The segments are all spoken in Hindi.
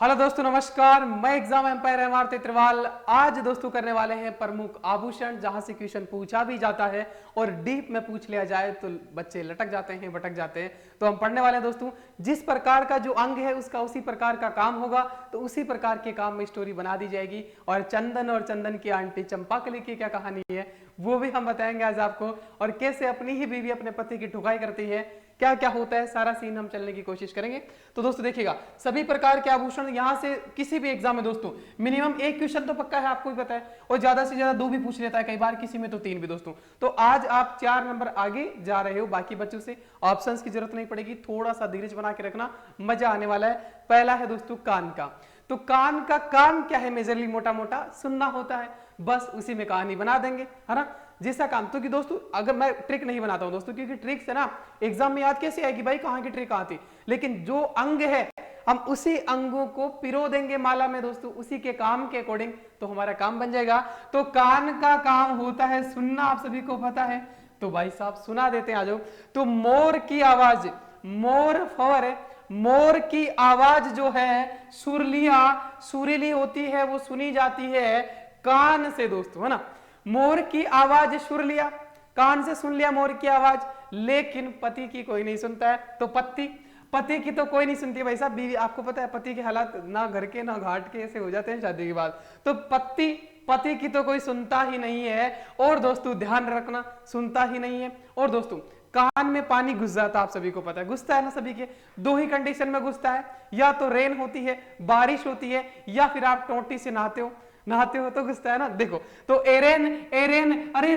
हेलो दोस्तों, नमस्कार। मैं एग्जाम एम्पायर एमआर तेत्रवाल। आज दोस्तों करने वाले हैं प्रमुख आभूषण, जहां से क्वेश्चन पूछा भी जाता है और डीप में पूछ लिया जाए तो बच्चे लटक जाते हैं, भटक जाते हैं। तो हम पढ़ने वाले हैं दोस्तों, जिस प्रकार का जो अंग है उसका उसी प्रकार का काम होगा, तो उसी प्रकार के काम में स्टोरी बना दी जाएगी। और चंदन की आंटी चंपाकली की क्या कहानी है वो भी हम बताएंगे आज आपको, और कैसे अपनी ही बीवी अपने पति की ठुकाई करती है, क्या क्या होता है, सारा सीन हम चलने की कोशिश करेंगे। तो दोस्तों देखिएगा, सभी प्रकार के आभूषण यहां से किसी भी एग्जाम में दोस्तों मिनिमम एक क्वेश्चन तो पक्का है, आपको भी पता है, और ज्यादा से ज्यादा 2 भी पूछ लेता है, कई बार किसी में तो 3 भी दोस्तों। तो आज आप 4 नंबर आगे जा रहे हो बाकी बच्चों से, ऑप्शंस की जरूरत नहीं पड़ेगी, थोड़ा सा धीरज बना के रखना, मजा आने वाला है। पहला है दोस्तों कान का। तो कान का काम क्या है? मेजरली मोटा मोटा सुनना होता है, बस उसी में कहानी बना देंगे, है ना। जैसा काम तो कि दोस्तों अगर मैं ट्रिक नहीं बनाता हूं दोस्तों, क्योंकि ट्रिक से ना एग्जाम में याद कैसे आएगी भाई, कहां की ट्रिक आती, लेकिन जो अंग है हम उसी अंगों को पिरो देंगे माला में दोस्तों, उसी के काम के अकॉर्डिंग, तो हमारा काम बन जाएगा। तो कान का काम होता है सुनना, आप सभी को पता है। तो भाई साहब सुना देते हैं, आ जाओ। तो मोर की आवाज, मोर फवर है, मोर की आवाज जो है सुरीली होती है, वो सुनी जाती है कान से दोस्तों, है ना। मोर की आवाज सुरीलिया, कान से सुन लिया मोर की आवाज, लेकिन पति की कोई नहीं सुनता है। तो पति की तो कोई नहीं सुनती भाई साहब, बीवी, आपको पता है पति के हालात ना घर के ना घाट के ऐसे हो जाते हैं शादी के बाद। तो पति की तो कोई सुनता ही नहीं है। और दोस्तों ध्यान रखना, सुनता ही नहीं है। और दोस्तों कान में पानी घुस जाता, आप सभी को पता है, घुसता है ना सभी के। 2 ही कंडीशन में घुसता है, या तो रेन होती है, बारिश होती है, या फिर आप टोटी से नहाते हो तो घुसता है ना। देखो तो एरेन, अरे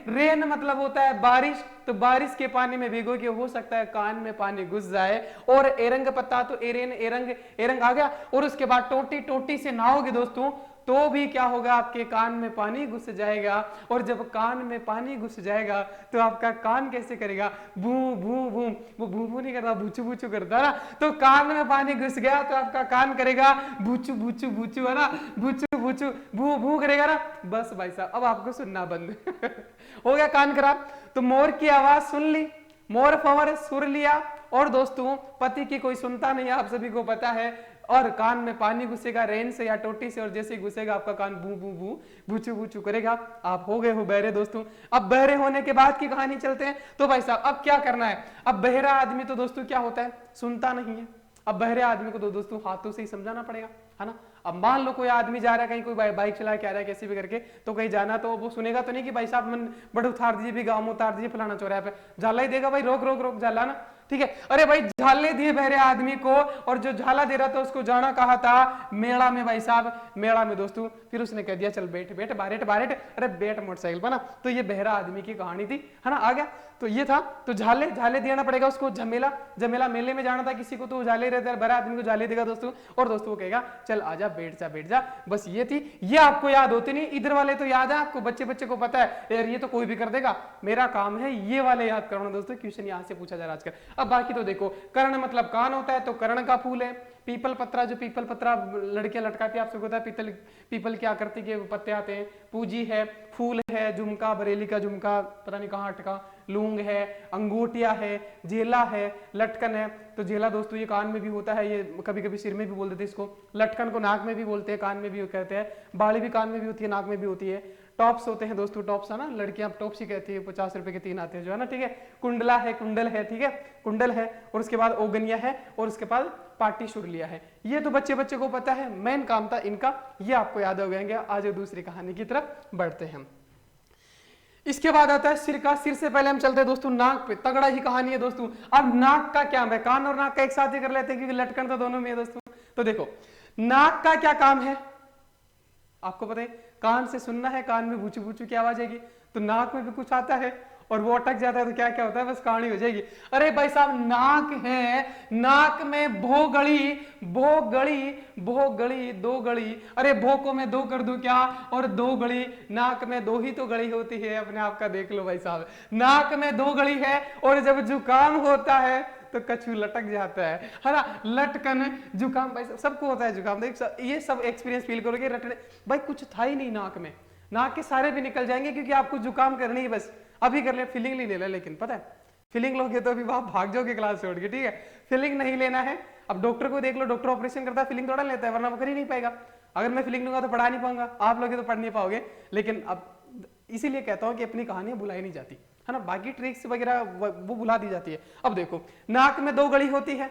रेन मतलब होता है बारिश, तो बारिश के पानी में भिगो के हो सकता है कान में पानी घुस जाए। और एरंग पत्ता, तो एरंग आ गया। और उसके बाद टोटी से नहाओगे दोस्तों, तो भी क्या होगा, आपके कान में पानी घुस जाएगा। और जब कान में पानी घुस जाएगा तो आपका कान कैसे करेगा, भू भू भू, वो भू भू नहीं करता, बूचू बूचू करता ना। तो कान में पानी घुस गया तो आपका कान करेगा बूचू बूचू बूचू, है ना, बूचू बूचू भू भू करेगा ना। बस भाई साहब अब आपको सुनना बंद हो गया, कान खराब। तो मोर की आवाज सुन ली, मोर फवर सुर लिया, और दोस्तों पति की कोई सुनता नहीं है, आप सभी को पता है। और कान में पानी घुसेगा रेन से या टोटी से, और जैसे घुसेगा आपका कान बू बू बू बूचू बूचू करेगा। आप हो गए हो बहरे दोस्तों। अब बहरे होने के बाद की कहानी चलते हैं। तो भाई साहब अब क्या करना है? अब बहरा आदमी तो दोस्तों क्या होता है, सुनता नहीं है। अब बहरे आदमी को तो दोस्तों हाथों से ही समझाना पड़ेगा, है ना। अब मान लो कोई आदमी जा रहा है कहीं, कोई बाइक चला के आ रहा है कैसे भी करके, तो कहीं जाना, तो वो सुनेगा तो नहीं कि भाई साहब मन बड़े उतार दीजिए, भी गाँव में उतार दीजिए, फलाना चौराहे पे, झाला ही देगा भाई, रोक रोक रोक झाला ना, ठीक है। अरे भाई झाले दिए बहरे आदमी को, और जो झाला दे रहा था उसको जाना कहा था मेला में भाई साहब, मेला में दोस्तों। फिर उसने कह दिया चल बैठ बैठ बारेट बारेट, अरे बैठ मोटरसाइकिल पर ना। तो ये बहरा आदमी की कहानी थी, है ना, आ गया। तो ये था, तो झाले देना पड़ेगा उसको। झमेला मेले में जाना था किसी को, तो झाले रहता है, बहरा आदमी को झाले देगा दोस्तों, और दोस्तों वो कहेगा चल आजा बैठ जा। बस ये थी, ये आपको याद होती नहीं, इधर वाले तो याद है आपको, बच्चे को पता है यार ये तो कोई भी कर देगा, मेरा काम है ये वाले याद करना दोस्तों। क्वेश्चन यहां से पूछा जा रहा है आजकल। अब बाकी तो देखो, कर्ण मतलब कान होता है, तो कर्ण का फूल है। पीपल पत्रा, जो पीपल पत्रा लड़कियां लटकाती है, आप सबको पता है पीपल की आकृति के पत्ते आते हैं। पूजी है, फूल है, झुमका, बरेली का झुमका पता नहीं कहाँ अटका, लूंग है, अंगूठिया है, झेला है, लटकन है। तो झेला दोस्तों ये कान में भी होता है, ये कभी कभी सिर में भी बोल देते हैं इसको। लटकन को नाक में भी बोलते हैं, कान में भी कहते हैं। बाड़ी भी कान में भी होती है, नाक में भी होती है। टॉप्स होते हैं दोस्तों, टॉप्स है ना, लड़कियां टॉप्स ही कहती है, 50 रुपए के 3 आते हैं जो, है ना, ठीक है। कुंडला है, कुंडल है, ठीक है, कुंडल है। और उसके बाद ओगनिया है, और उसके बाद पाटी शुरलिया है। ये तो बच्चे को पता है, मेन काम था इनका, ये आपको याद हो गएंगे। आज दूसरी कहानी की तरफ बढ़ते हैं। इसके बाद आता है सिर का। सिर से पहले हम चलते हैं दोस्तों नाक पे, तगड़ा ही कहानी है दोस्तों। अब नाक का क्या है, कान और नाक का एक साथ ही कर लेते हैं क्योंकि लटकन तो दोनों में है दोस्तों। तो देखो नाक का क्या काम है, आपको पता है, कान से सुनना है, कान में बूचू बूचू की आवाज आएगी, तो नाक में भी कुछ आता है, और वो अटक जाता है तो क्या क्या होता है, बस कहानी हो जाएगी। अरे भाई साहब नाक है, नाक में भो गड़ी 2 गड़ी, अरे भो को मैं 2 कर दूं क्या, और 2 गड़ी, नाक में 2 ही तो गड़ी होती है, अपने आप का देख लो भाई साहब, नाक में 2 गड़ी है। और जब जुकाम होता है तो कछू लटक जाता है ना, लटकन जुकाम, भाई सबको होता है जुकाम। देख ये सब एक्सपीरियंस फील करोगे, रटने भाई कुछ था ही नहीं नाक में, नाक के सारे भी निकल जाएंगे क्योंकि आपको जुकाम करनी है, बस अभी कर ले, फीलिंग नहीं ले ला। लेकिन पता है फीलिंग लोगे तो अभी वहां भाग जाओगे क्लास छोड़ के, ठीक है। फीलिंग नहीं लेना है, अब डॉक्टर को देख लो, डॉक्टर ऑपरेशन करता है, फीलिंग थोड़ा लेता है, वरना वो कर ही नहीं पाएगा। अगर मैं फीलिंग लूंगा तो पढ़ा नहीं पाऊंगा, आप लोग तो पढ़ नहीं पाओगे। लेकिन अब इसीलिए कहता हूं कि अपनी कहानियां भुलाई नहीं जाती है ना, बाकी ट्रिक्स वगैरह वो भुला दी जाती है। अब देखो, नाक में 2 गली होती है,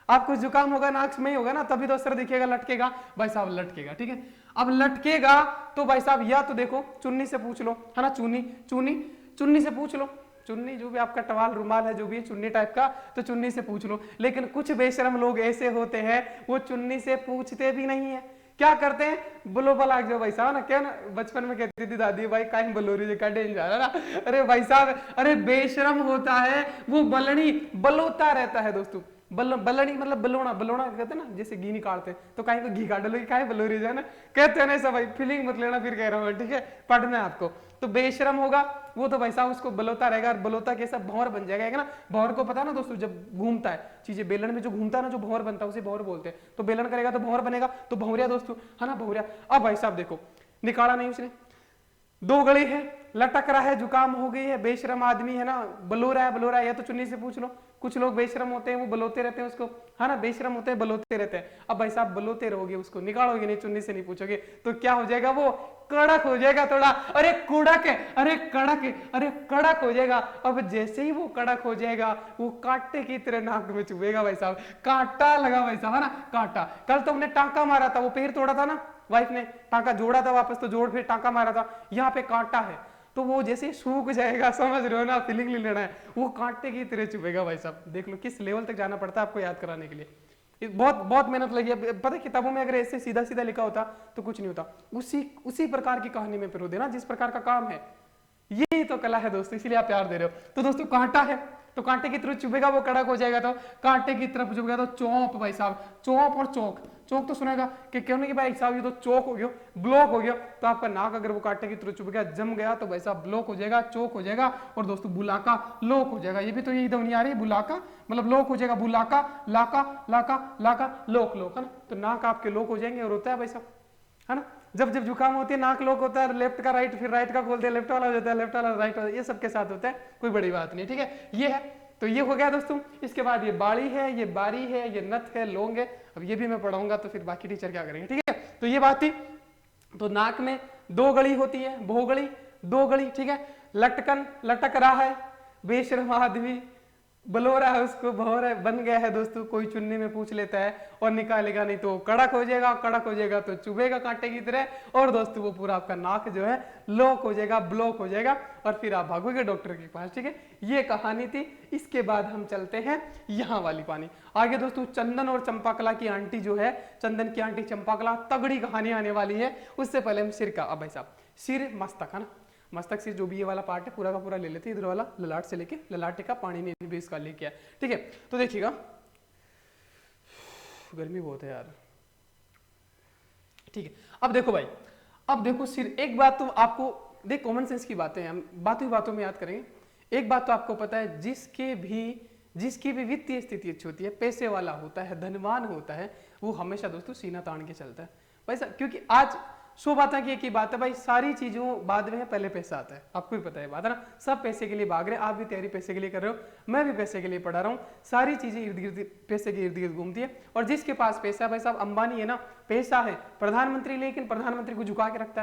आपको जुकाम होगा नाक में ही होगा ना, तभी तो असर दिखेगा, लटकेगा भाई साहब, लटकेगा। ठीक है, अब लटकेगा तो भाई साहब या तो देखो चुन्नी से पूछ लो, है ना, चुन्नी से पूछ लो, चुन्नी जो भी आपका टवाल रुमाल है, जो भी चुन्नी टाइप का, तो चुन्नी से पूछ लो। लेकिन कुछ बेशरम लोग ऐसे होते हैं, वो चुन्नी से पूछते भी नहीं है, क्या करते हैं, बुलो बला जो भाई साहब ना, क्या ना बचपन में कहती थी दादी, भाई काहे बलोरी जी का डेंजर है ना, अरे भाई साहब, अरे बेशरम होता है वो, बलनी बलोता रहता है दोस्तों, बलनी मतलब बलोना कहते हैं ना, जैसे घी निकालते हैं, तो कहीं को घी काट लो, काहे बलोरी जो है ना, कहते हैं ना ऐसा भाई, फीलिंग मत लेना, फिर कह रहा हूँ, ठीक है, पढ़ना है आपको। तो बेशरम होगा वो तो भाई साहब उसको बलोता रहेगा, और बलोता कैसा, भौर बन जाएगा ना। भौर को पता है ना दोस्तों, जब घूमता है चीजें बेलन में, जो घूमता है ना, जो भौर बनता है उसे भौर बोलते हैं। तो बेलन करेगा तो भौर बनेगा, तो भौरिया दोस्तों, है ना, भौरिया। अब भाई साहब देखो, निकाला नहीं उसने, 2 गली है, लटक रहा है, जुकाम हो गई है, बेशरम आदमी है ना, बलो रहा है, या तो चुन्नी से पूछ लो। कुछ लोग बेशरम होते हैं, वो बलोते रहते हैं उसको, है ना, बेशरम होते हैं, बलोते रहते हैं। अब भाई साहब बलोते रहोगे, उसको निकालोगे नहीं, चुन्नी से नहीं पूछोगे, तो क्या हो जाएगा, वो कड़क हो जाएगा थोड़ा, अरे कड़क है, अरे कड़क है, अरे कड़क हो जाएगा। अब जैसे ही वो कड़क हो जाएगा, वो कांटे की तरह नाक में चुभेगा भाई साहब, कांटा लगा भाई साहब, है ना, कांटा। कल तो हमने टांका मारा था, वो पैर तोड़ा था ना, वाइफ ने टांका जोड़ा था वापस, तो जोड़ फिर टांका मारा था, यहाँ पे कांटा है, तो वो जैसे सूख जाएगा, समझ रहे हो ना, फीलिंग नहीं लेना है, वो कांटे की तरह चुभेगा भाई साहब। देख लो किस लेवल तक जाना पड़ता है आपको याद कराने के लिए, बहुत बहुत मेहनत लगी है। पता है किताबों में अगर ऐसे सीधा सीधा लिखा होता तो कुछ नहीं होता, उसी प्रकार की कहानी में पिरो देना जिस प्रकार का काम है, यही तो कला है दोस्तों, इसीलिए आप प्यार दे रहे हो। तो दोस्तों कांटा है, तो कांटे की तरफ चुभेगा, वो कड़क हो जाएगा, तो कांटे की तरफ चुभेगा तो चौंप भाई साहब, चौंप और चौक, चौक तो सुनेगा कि क्यों नहीं कि भाई साहब ये तो चौक हो गया, ब्लॉक हो गया, तो आपका नाक अगर वो कांटे की तरफ चुभ गया, जम गया, तो भाई साहब ब्लॉक हो जाएगा, चौक हो जाएगा, और दोस्तों बुलाका लोक हो जाएगा। ये भी तो यही ध्वनि आ रही है, बुलाका मतलब लोक हो जाएगा, बुलाका लाका लाका लाका लोक लोक, है ना, तो नाक आपके लोक हो जाएंगे, और होता है भाई साहब, है ना, जब जब जुकाम होती है नाक लोक होता है, लेफ्ट का राइट, फिर राइट का खोलते हैं, लेफ्ट वाला हो जाता है, लेफ्ट वाला राइट, ये सबके साथ होता है, कोई बड़ी बात नहीं। ठीक है, ये है, तो ये हो गया दोस्तों। इसके बाद ये बाड़ी है, ये बारी है, ये नथ है, लौंग है, अब ये भी मैं पढ़ाऊंगा, तो फिर बाकी टीचर क्या करेंगे। ठीक है, तो ये बात थी। तो नाक में 2 गली होती है, भोगली, 2 गली, ठीक है, लटकन लटक रहा है, बेशर्म आदमी बलो रहा है, उसको भौर है, बन गया है दोस्तों, कोई चुन्नी में पूछ लेता है और निकालेगा नहीं तो कड़क हो जाएगा, कड़क हो जाएगा तो चुभेगा कांटे की तरह, और दोस्तों वो पूरा आपका नाक जो है लॉक हो जाएगा, ब्लॉक हो जाएगा, और फिर आप भागोगे डॉक्टर के पास। ठीक है, ये कहानी थी। इसके बाद हम चलते हैं यहाँ वाली पानी आगे दोस्तों। चंदन और चंपाकला की आंटी जो है, चंदन की आंटी चंपाकला, तगड़ी कहानी आने वाली है। उससे पहले हम सिर का, अब भाई साहब सिर मस्तक, है ना, मस्तक से जो भी ये वाला पार्ट है पूरा का पूरा ले लेते हैं, इधर वाला ललाट से लेके ललाट का पानी नहीं भी इसका लेके आया। ठीक है, तो देखिएगा, गर्मी बहुत है यार। ठीक है, अब देखो भाई, अब देखो सिर, एक बात तो आपको देख, कॉमन सेंस की बातें हैं, हम बातों में याद करेंगे। एक बात तो आपको पता है, जिसकी भी वित्तीय स्थिति अच्छी होती है, पैसे वाला होता है, धनवान होता है, वो हमेशा दोस्तों सीना तान के चलता है भाई साहब, क्योंकि आज 100 बातें की एक ही बात है भाई, सारी चीजों बाद में है, पहले पैसा आता है, आपको भी पता है बात है ना, सब पैसे के लिए भाग रहे हैं, आप भी तैयारी पैसे के लिए कर रहे हो, मैं भी पैसे के लिए पढ़ा रहा हूँ, सारी चीजें इर्द गिर्द पैसे के इर्द गिर्द घूमती है। और जिसके पास पैसा है भाई साहब, अंबानी है ना, पैसा है, प्रधानमंत्री, लेकिन प्रधानमंत्री को झुका के रखता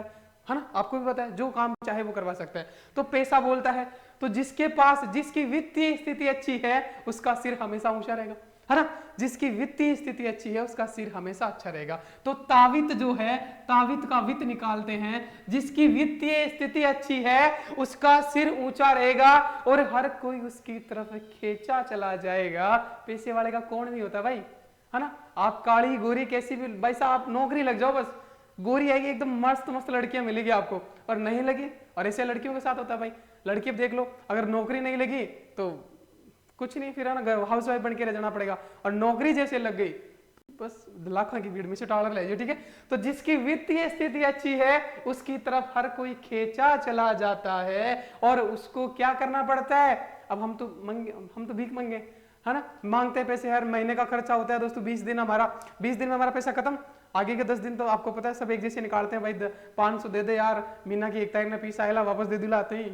है ना, आपको भी पता है, जो काम चाहे वो करवा सकता है, तो पैसा बोलता है। तो जिसके पास, जिसकी वित्तीय स्थिति अच्छी है, उसका सिर हमेशा ऊंचा रहेगा, है ना, जिसकी वित्तीय स्थिति अच्छी है उसका सिर हमेशा अच्छा रहेगा। तो तावित जो है, तावित का वित्त निकालते हैं, जिसकी वित्तीय स्थिति अच्छी है उसका सिर ऊंचा रहेगा, और हर कोई उसकी तरफ खींचा चला जाएगा। पैसे वाले का कौन नहीं होता भाई, है ना, आप काली गोरी कैसी भी भाई साहब, आप नौकरी लग जाओ बस, गोरी आएगी एकदम मस्त मस्त लड़कियां मिलेगी आपको, और नहीं लगी, और ऐसे लड़कियों के साथ होता है भाई, लड़की देख लो, अगर नौकरी नहीं लगी तो कुछ नहीं, फिर है ना हाउस वाइफ बन के रह जाना पड़ेगा, और नौकरी जैसे लग गई बस लाखों की भीड़ में से डॉलर ले जाओ। ठीक है, तो जिसकी वित्तीय स्थिति अच्छी है उसकी तरफ हर कोई खींचा चला जाता है, और उसको क्या करना पड़ता है। अब हम तो भीख मंगे, है ना, मांगते पैसे, हर महीने का खर्चा होता है दोस्तों, 20 दिन में हमारा पैसा खत्म, आगे के 10 दिन तो आपको पता है सब एक जैसे निकालते हैं भाई, 500 दे दे यार, महीना की 1 तारीख में पीस आएला, वापस दे दिलाते हैं,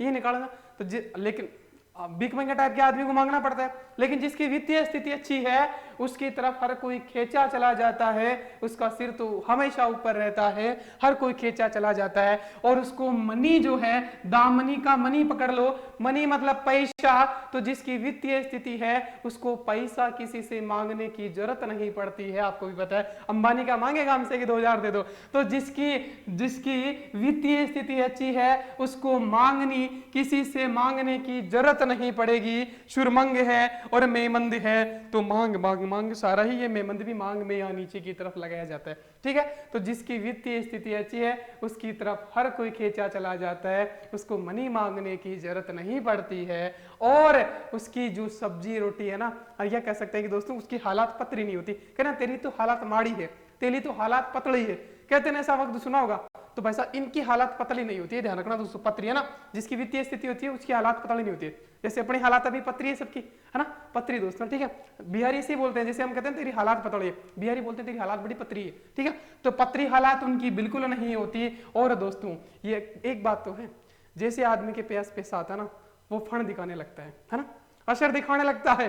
ये निकालना। तो लेकिन भिख मंगे टाइप के आदमी को मांगना पड़ता है। लेकिन जिसकी वित्तीय स्थिति अच्छी है उसकी तरफ हर कोई खींचा चला जाता है, उसका सिर तो हमेशा ऊपर रहता है, हर कोई खींचा चला जाता है। और उसको मनी जो है, दामनी का मनी पकड़ लो, मनी मतलब पैसा। तो जिसकी वित्तीय स्थिति है उसको पैसा किसी से मांगने की जरूरत नहीं पड़ती है। आपको भी पता है अंबानी का मांगेगा हमसे कि 2000 दे दो। तो जिसकी वित्तीय स्थिति अच्छी है उसको किसी से मांगने की जरूरत नहीं पड़ेगी। शुरमंग है और मेमंद है तो मांग मांग मांग सारा ही ये मेमंद भी मांग में या नीचे की तरफ लगाया जाता है। ठीक है, तो जिसकी वित्तीय स्थिति अच्छी है उसकी तरफ हर कोई खींचा चला जाता है, उसको मनी मांगने की जरूरत नहीं पड़ती है। और उसकी जो सब्जी रोटी है ना, यह कह सकते हैं कि दोस्तों उसकी हालात पतली नहीं होती। कहना तेरी तो हालात माड़ी है, तेरी तो हालात पतली है, कहते हैं ऐसा वक्त सुना होगा। तो भाई साहब इनकी हालात पतली नहीं होती है, ध्यान रखना दोस्तों। पतली है ना, जिसकी वित्तीय स्थिति होती है उसकी हालात पतली नहीं होती है। जैसे अपनी हालात अभी पतली है सबकी, है ना, पतली दोस्तों। ठीक है, बिहारी से बोलते हैं, जैसे हम कहते हैं तेरी हालात पतली है, बिहारी बोलते हैं तेरी हालात बड़ी पतली है। ठीक है, तो पतली हालात उनकी बिल्कुल नहीं होती। और दोस्तों ये एक बात तो है, जैसे आदमी के प्यास पैसा आता है ना, वो फण दिखाने लगता है ना, असर दिखाने लगता है,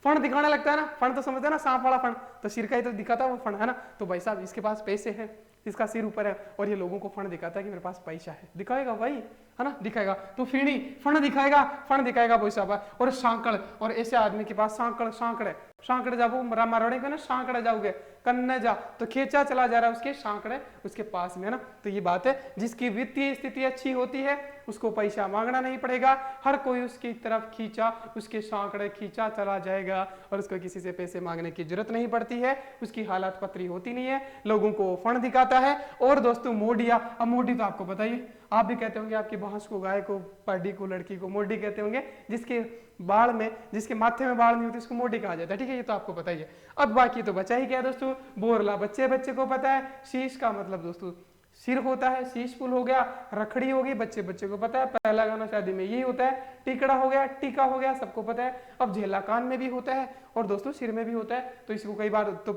फण दिखाने लगता है ना। फण तो समझते हैं ना, सांप वाला फण, तो सिर का ही तो दिखाता है वो फण, है ना। तो भाई साहब इसके पास पैसे हैं, इसका सिर ऊपर है और ये लोगों को फण दिखाता है कि मेरे पास पैसा है, दिखाएगा भाई, है ना, दिखाएगा। तो फीणी फण दिखाएगा, फण दिखाएगा भाई साहब। और सांकड़, और ऐसे आदमी के पास सांकड़ जाओ मारवाड़ी का ना, सांकड़ जाओगे कन्ने जा तो खींचा चला जा रहा है उसके सांकड़े उसके पास में, है ना। तो ये बात है, जिसकी वित्तीय स्थिति अच्छी होती है उसको पैसा मांगना नहीं पड़ेगा, हर कोई उसकी तरफ खींचा, उसके सांकड़े खींचा चला जाएगा और उसको किसी से पैसे मांगने की जरूरत नहीं पड़ती है। उसकी हालत पतली होती नहीं है, लोगों को फण दिखाता है। और दोस्तों मोडिया, अब मोडी तो आपको बताइए, आप भी कहते होंगे, आपकी भैंस को, गाय को, पाडी को, लड़की को मोडी कहते होंगे। जिसके बाल में, जिसके माथे में बाल नहीं होती उसको मोडी कहा जाता है। ठीक है, ये तो आपको पता ही है। अब बाकी तो बचा ही क्या दोस्तों, बोरला बच्चे को पता है। शीश का मतलब दोस्तों सिर होता है, शीश फुल हो गया, रखड़ी होगी, बच्चे को पता है। पहला गाना शादी में यही होता है। टिकड़ा हो गया, टीका हो गया, सबको पता है। अब झेला कान में भी होता है और दोस्तों सिर में भी होता है। तो इसको कई बार तो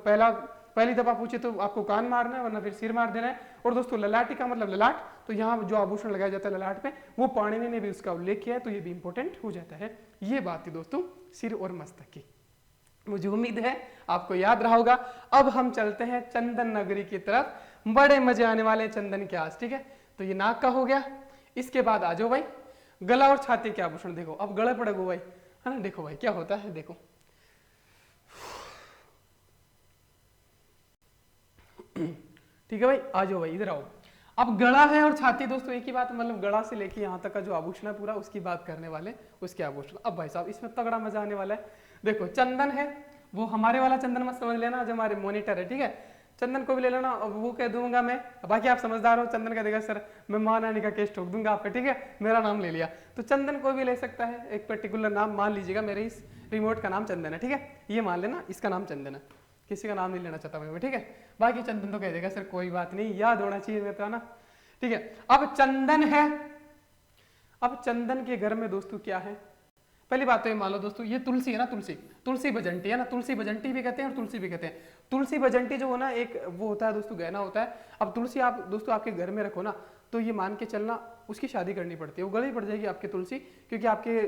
पहली दफा पूछे तो आपको कान मारना है, वरना फिर सिर मार देना है। और दोस्तों ललाटी का मतलब ललाट, तो यहाँ जो आभूषण लगाया जाता है ललाट पे, वो पाणिनि ने भी उसका उल्लेख किया है, तो ये भी इंपॉर्टेंट हो जाता है। ये बात थी दोस्तों सिर और मस्तक की, मुझे उम्मीद है आपको याद रहा होगा। अब हम चलते हैं चंदन नगरी की तरफ, बड़े मजे आने वाले चंदन के आज। ठीक है, तो ये नाक का हो गया। इसके बाद आ जाओ भाई गला और छाती के आभूषण। देखो अब गला पड़ेगो भाई, है ना। देखो भाई क्या होता है, देखो ठीक है भाई, आ जाओ भाई इधर आओ। अब गला है और छाती दोस्तों एक ही बात, मतलब गला से लेके यहाँ तक का जो आभूषण है पूरा उसकी बात करने वाले, उसके आभूषण। अब भाई साहब इसमें तगड़ा मजा आने वाला है। देखो चंदन है, वो हमारे वाला चंदन मत समझ लेना जो हमारे मॉनिटर है। ठीक है, चंदन को भी ले लेना, वो कह दूंगा मैं, बाकी आप समझदार हो। चंदन का देगा सर मैं महारानी का केस ठोक दूंगा आप पे, ठीक है, मेरा नाम ले लिया। तो चंदन को भी ले सकता है, एक पर्टिकुलर नाम मान लीजिएगा, मेरे इस रिमोट का नाम चंदन है। ठीक है, ये मान लेना इसका नाम चंदन है, किसी का नाम नहीं लेना चाहता मैं। ठीक है, बाकी चंदन तो कह देगा सर कोई बात नहीं, याद होना चाहिए मेरे को ना। ठीक है, अब चंदन है। अब चंदन के घर में दोस्तों क्या है, पहली बात तो ये मान लो दोस्तों, ये तुलसी है ना, तुलसी बजंटी है ना, तुलसी बजंटी भी कहते हैं और तुलसी भी कहते हैं। तुलसी बजंटी जो है ना, एक वो होता है दोस्तों गहना होता है। अब तुलसी आप दोस्तों आपके घर में रखो ना, तो ये मान के चलना उसकी शादी करनी पड़ती है, वो गली पड़ जाएगी आपकी तुलसी। क्योंकि आपके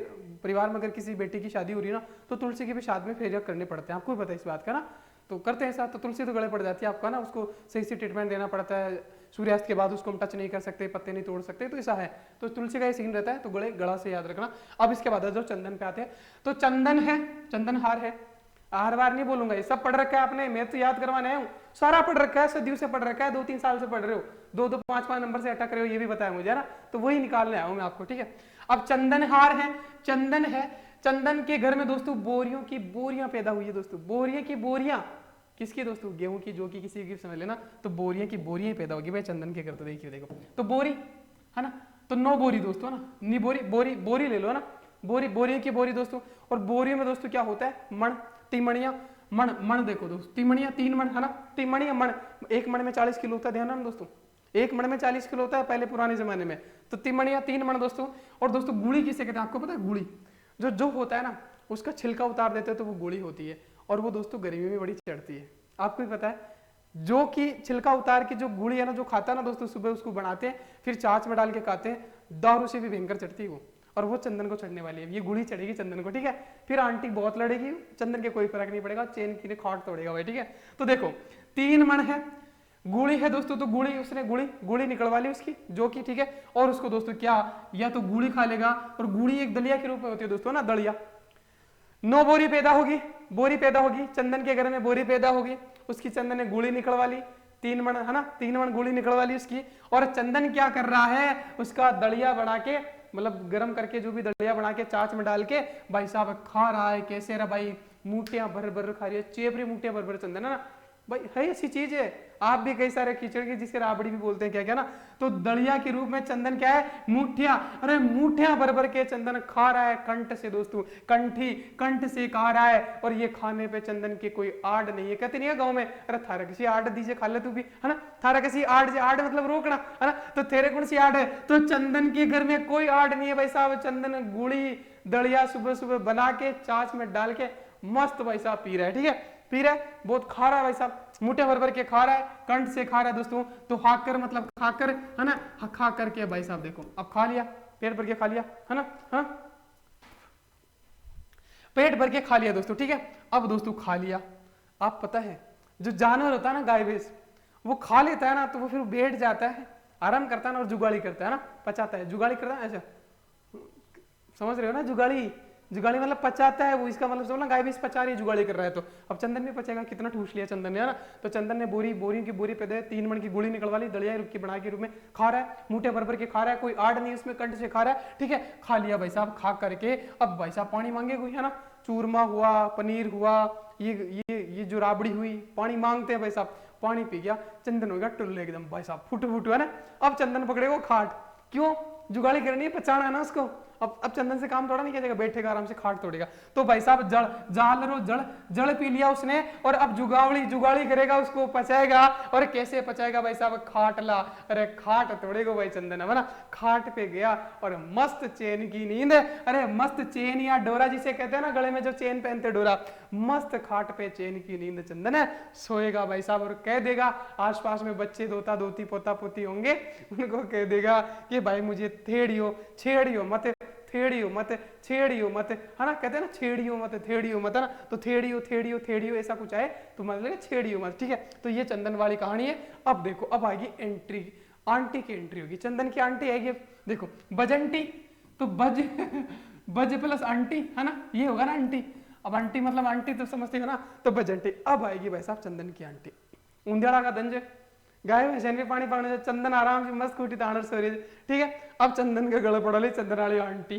परिवार में अगर किसी बेटी की शादी हो रही है ना, तो तुलसी के भी शादी में फेरे करने पड़ते हैं, आपको भी पता है इस बात का ना। तो करते हैं साथ, तो तुलसी तो गले पड़ जाती है आपका ना, उसको सही से ट्रीटमेंट देना पड़ता है। सूर्यास्त के बाद उसको हम टच नहीं कर सकते, पत्ते नहीं तोड़ सकते, तो ऐसा है। तो तुलसी का ये सीन रहता है, तो गला से याद रखना। अब इसके बाद जो चंदन पे आते हैं, तो चंदन है, चंदन हार है। हार बार नहीं बोलूंगा, ये सब पढ़ रखा है आपने, मैं तो याद करवाने आया हूँ। सारा पढ़ रखा है, सदियों से पढ़ रखा है, 2-3 साल से पढ़ रहे हो, 2-2, 5-5 नंबर से अटक रहे हो, ये भी बताया मुझे, है ना। तो वही निकालने आया हूँ मैं आपको। ठीक है, अब चंदन हार है, चंदन है। चंदन के घर में दोस्तों बोरियों की बोरियां पैदा हुई है दोस्तों, बोरियां की बोरियां, किसकी दोस्तों, गेहूं की, जो की किसी की समझ लेना। तो बोरियां की बोरियां पैदा होगी भाई चंदन के घर। तो देखिए देखो, तो बोरी है ना, तो 9 बोरी दोस्तों ना, नी बोरी ले लो ना, बोरियों की बोरी दोस्तों। और बोरियों में दोस्तों क्या होता है, मण, तिमणियां, मण देखो दोस्तों, तिमणियां 3 मण है ना, तिमणियां मण, एक मण में 40 किलो होता है, ध्यान ना दोस्तों, एक मण में 40 किलो होता है पहले पुराने जमाने में। तो तिमणियां 3 मण दोस्तों। और दोस्तों गुड़ी किसे कहते हैं आपको पता है, गुड़ी जो होता है ना, उसका छिलका उतार देते हैं तो वो गुड़ी होती है। और वो दोस्तों गर्मी में बड़ी चढ़ती है, आपको भी पता है। जो कि छिलका उतार के जो गुड़ी है ना, जो खाता है ना दोस्तों, सुबह उसको बनाते हैं, फिर छाछ में डाल के खाते हैं, दारू से भी भयंकर चढ़ती है वो। और वो चंदन को चढ़ने वाली है, ये गुड़ी चढ़ेगी चंदन को, ठीक है। फिर आंटी बहुत लड़ेगी, चंदन के कोई फर्क नहीं पड़ेगा, चेन की खाट तोड़ेगा भाई, ठीक है। तो देखो 3 मन है, गुड़ी है दोस्तों, तो गुड़ी उसने गुड़ी निकलवा ली उसकी, जो कि ठीक है। और उसको दोस्तों क्या, या तो गुड़ी खा लेगा, और गुड़ी एक दलिया के रूप में होती है दोस्तों ना, दलिया। 9 बोरी पैदा होगी, बोरी पैदा होगी चंदन के घर में, बोरी पैदा होगी, उसकी चंदन ने गुड़ी निकलवा ली, 3 मन है ना, 3 मन गुड़ी निकलवा ली उसकी। और चंदन क्या कर रहा है, उसका दलिया बना के, मतलब गर्म करके जो भी दलिया बना के चाच में डाल के भाई साहब खा रहा है। कैसे रहा भाई, मूठियां भर भर खा रही है, चेपरी मूठियां भर भर चंदन है ना भाई, है ऐसी चीज है। आप भी कई सारे खिचड़ की जिसके राबड़ी भी बोलते हैं, क्या क्या ना, तो दलिया के रूप में चंदन क्या है, मूठियां, अरे मूठियां भर भर के चंदन खा रहा है कंठ से दोस्तों, कंठ से खा रहा है। और ये खाने पे चंदन की कोई आड़ नहीं है, कहते नहीं है गाँव में, अरे थारा किसी आड़ दीजिए खा ले तू भी, है ना, थारा किसी आड़ मतलब रोकना, है ना, तो तेरे कौन सी आड़ है। तो चंदन के घर में कोई आड़ नहीं है भाई साहब, चंदन गुड़ी दलिया सुबह सुबह बना के चाच में डाल के मस्त भाई साहब पी रहा है, ठीक है, पी रहा है, बहुत खा रहा है भाई साहब, मुठे भर भर के खा रहा है, कंठ से खा रहा है दोस्तों। तो हाकर मतलब खाकर, है ना, खा करके भाई साहब देखो, अब खा लिया, पेट भर के खा लिया, है ना, हाँ पेट भर के खा लिया दोस्तों, ठीक है। अब दोस्तों खा लिया, आप पता है जो जानवर होता है ना गाय भैंस, वो खा लेता है ना, तो वो फिर बैठ जाता है, आराम करता है ना, और जुगाली करता है ना, पचाता है, जुगाली करता है, ऐसा समझ रहे हो ना, जुगाली मतलब पचाता है वो, इसका मतलब समझ ना, गाय भैंस पचा रही है, जुगाली कर रहा है। तो अब चंदन भी पचेगा, कितना ठूस लिया चंदन ने, है ना। तो चंदन ने बोरियों की बोरी पे दे 3 मन की गुड़ी निकलवा ली, दलिया की बना के रूप में खा रहा है, मुठे भर भर के खा रहा है, कोई आड़ नहीं उसमें, कंठ से खा रहा है, ठीक है। खा लिया भाई साहब, खा करके अब भाई साहब पानी मांगे कोई, है ना, चूरमा हुआ, पनीर हुआ, ये जो राबड़ी हुई, पानी मांगते हैं भाई साहब, पानी पी गया, चंदन हो गया टुल्ले एकदम भाई साहब, फुट है ना। अब चंदन पकड़ेगा खाट, क्यों, जुगाली करनी है, पचाना है ना उसको। अब चंदन से काम थोड़ा नहीं किया जाएगा, बैठेगा आराम से, खाट तोड़ेगा। तो भाई साहब जड़ पी लिया उसने, और अब जुगाली करेगा, उसको पचाएगा। और कैसे पचाएगा भाई साहब, खाट ला, अरे खाट तोड़ेगा भाई चंदन, है ना, खाट पे गया और मस्त चेन की नींद, अरे मस्त चेन या डोरा जिसे कहते हैं ना, गले में जो चेन पहनते डोरा, मस्त खाट पे चेन की नींद चंदन है, सोएगा भाई साहब। और कह देगा आसपास में बच्चे दोता दोती पोता पोती होंगे, उनको कह देगा कि भाई मुझे छेड़ियो मत, है ना, कहते हैं ना छेड़ियो मत, है ना, तो थेड़ियो ऐसा कुछ आए तो मतलब छेड़ियो मत, ठीक है। तो ये चंदन वाली कहानी है। अब देखो, अब आएगी एंट्री, आंटी की एंट्री होगी, चंदन की आंटी आएगी। देखो बजंटी, तो बज प्लस आंटी, है ना, ये होगा ना आंटी। अब आंटी मतलब आंटी तो समझते हो ना, तो बजंटी। अब आएगी भाई साहब चंदन की आंटी, उंदेड़ा का दंज, गाय भैंस भी पानी पाने से चंदन आराम से मस्त खूटी ताड़ सो रही है, ठीक है। अब चंदन के गले पड़ा ली चंदन वाली आंटी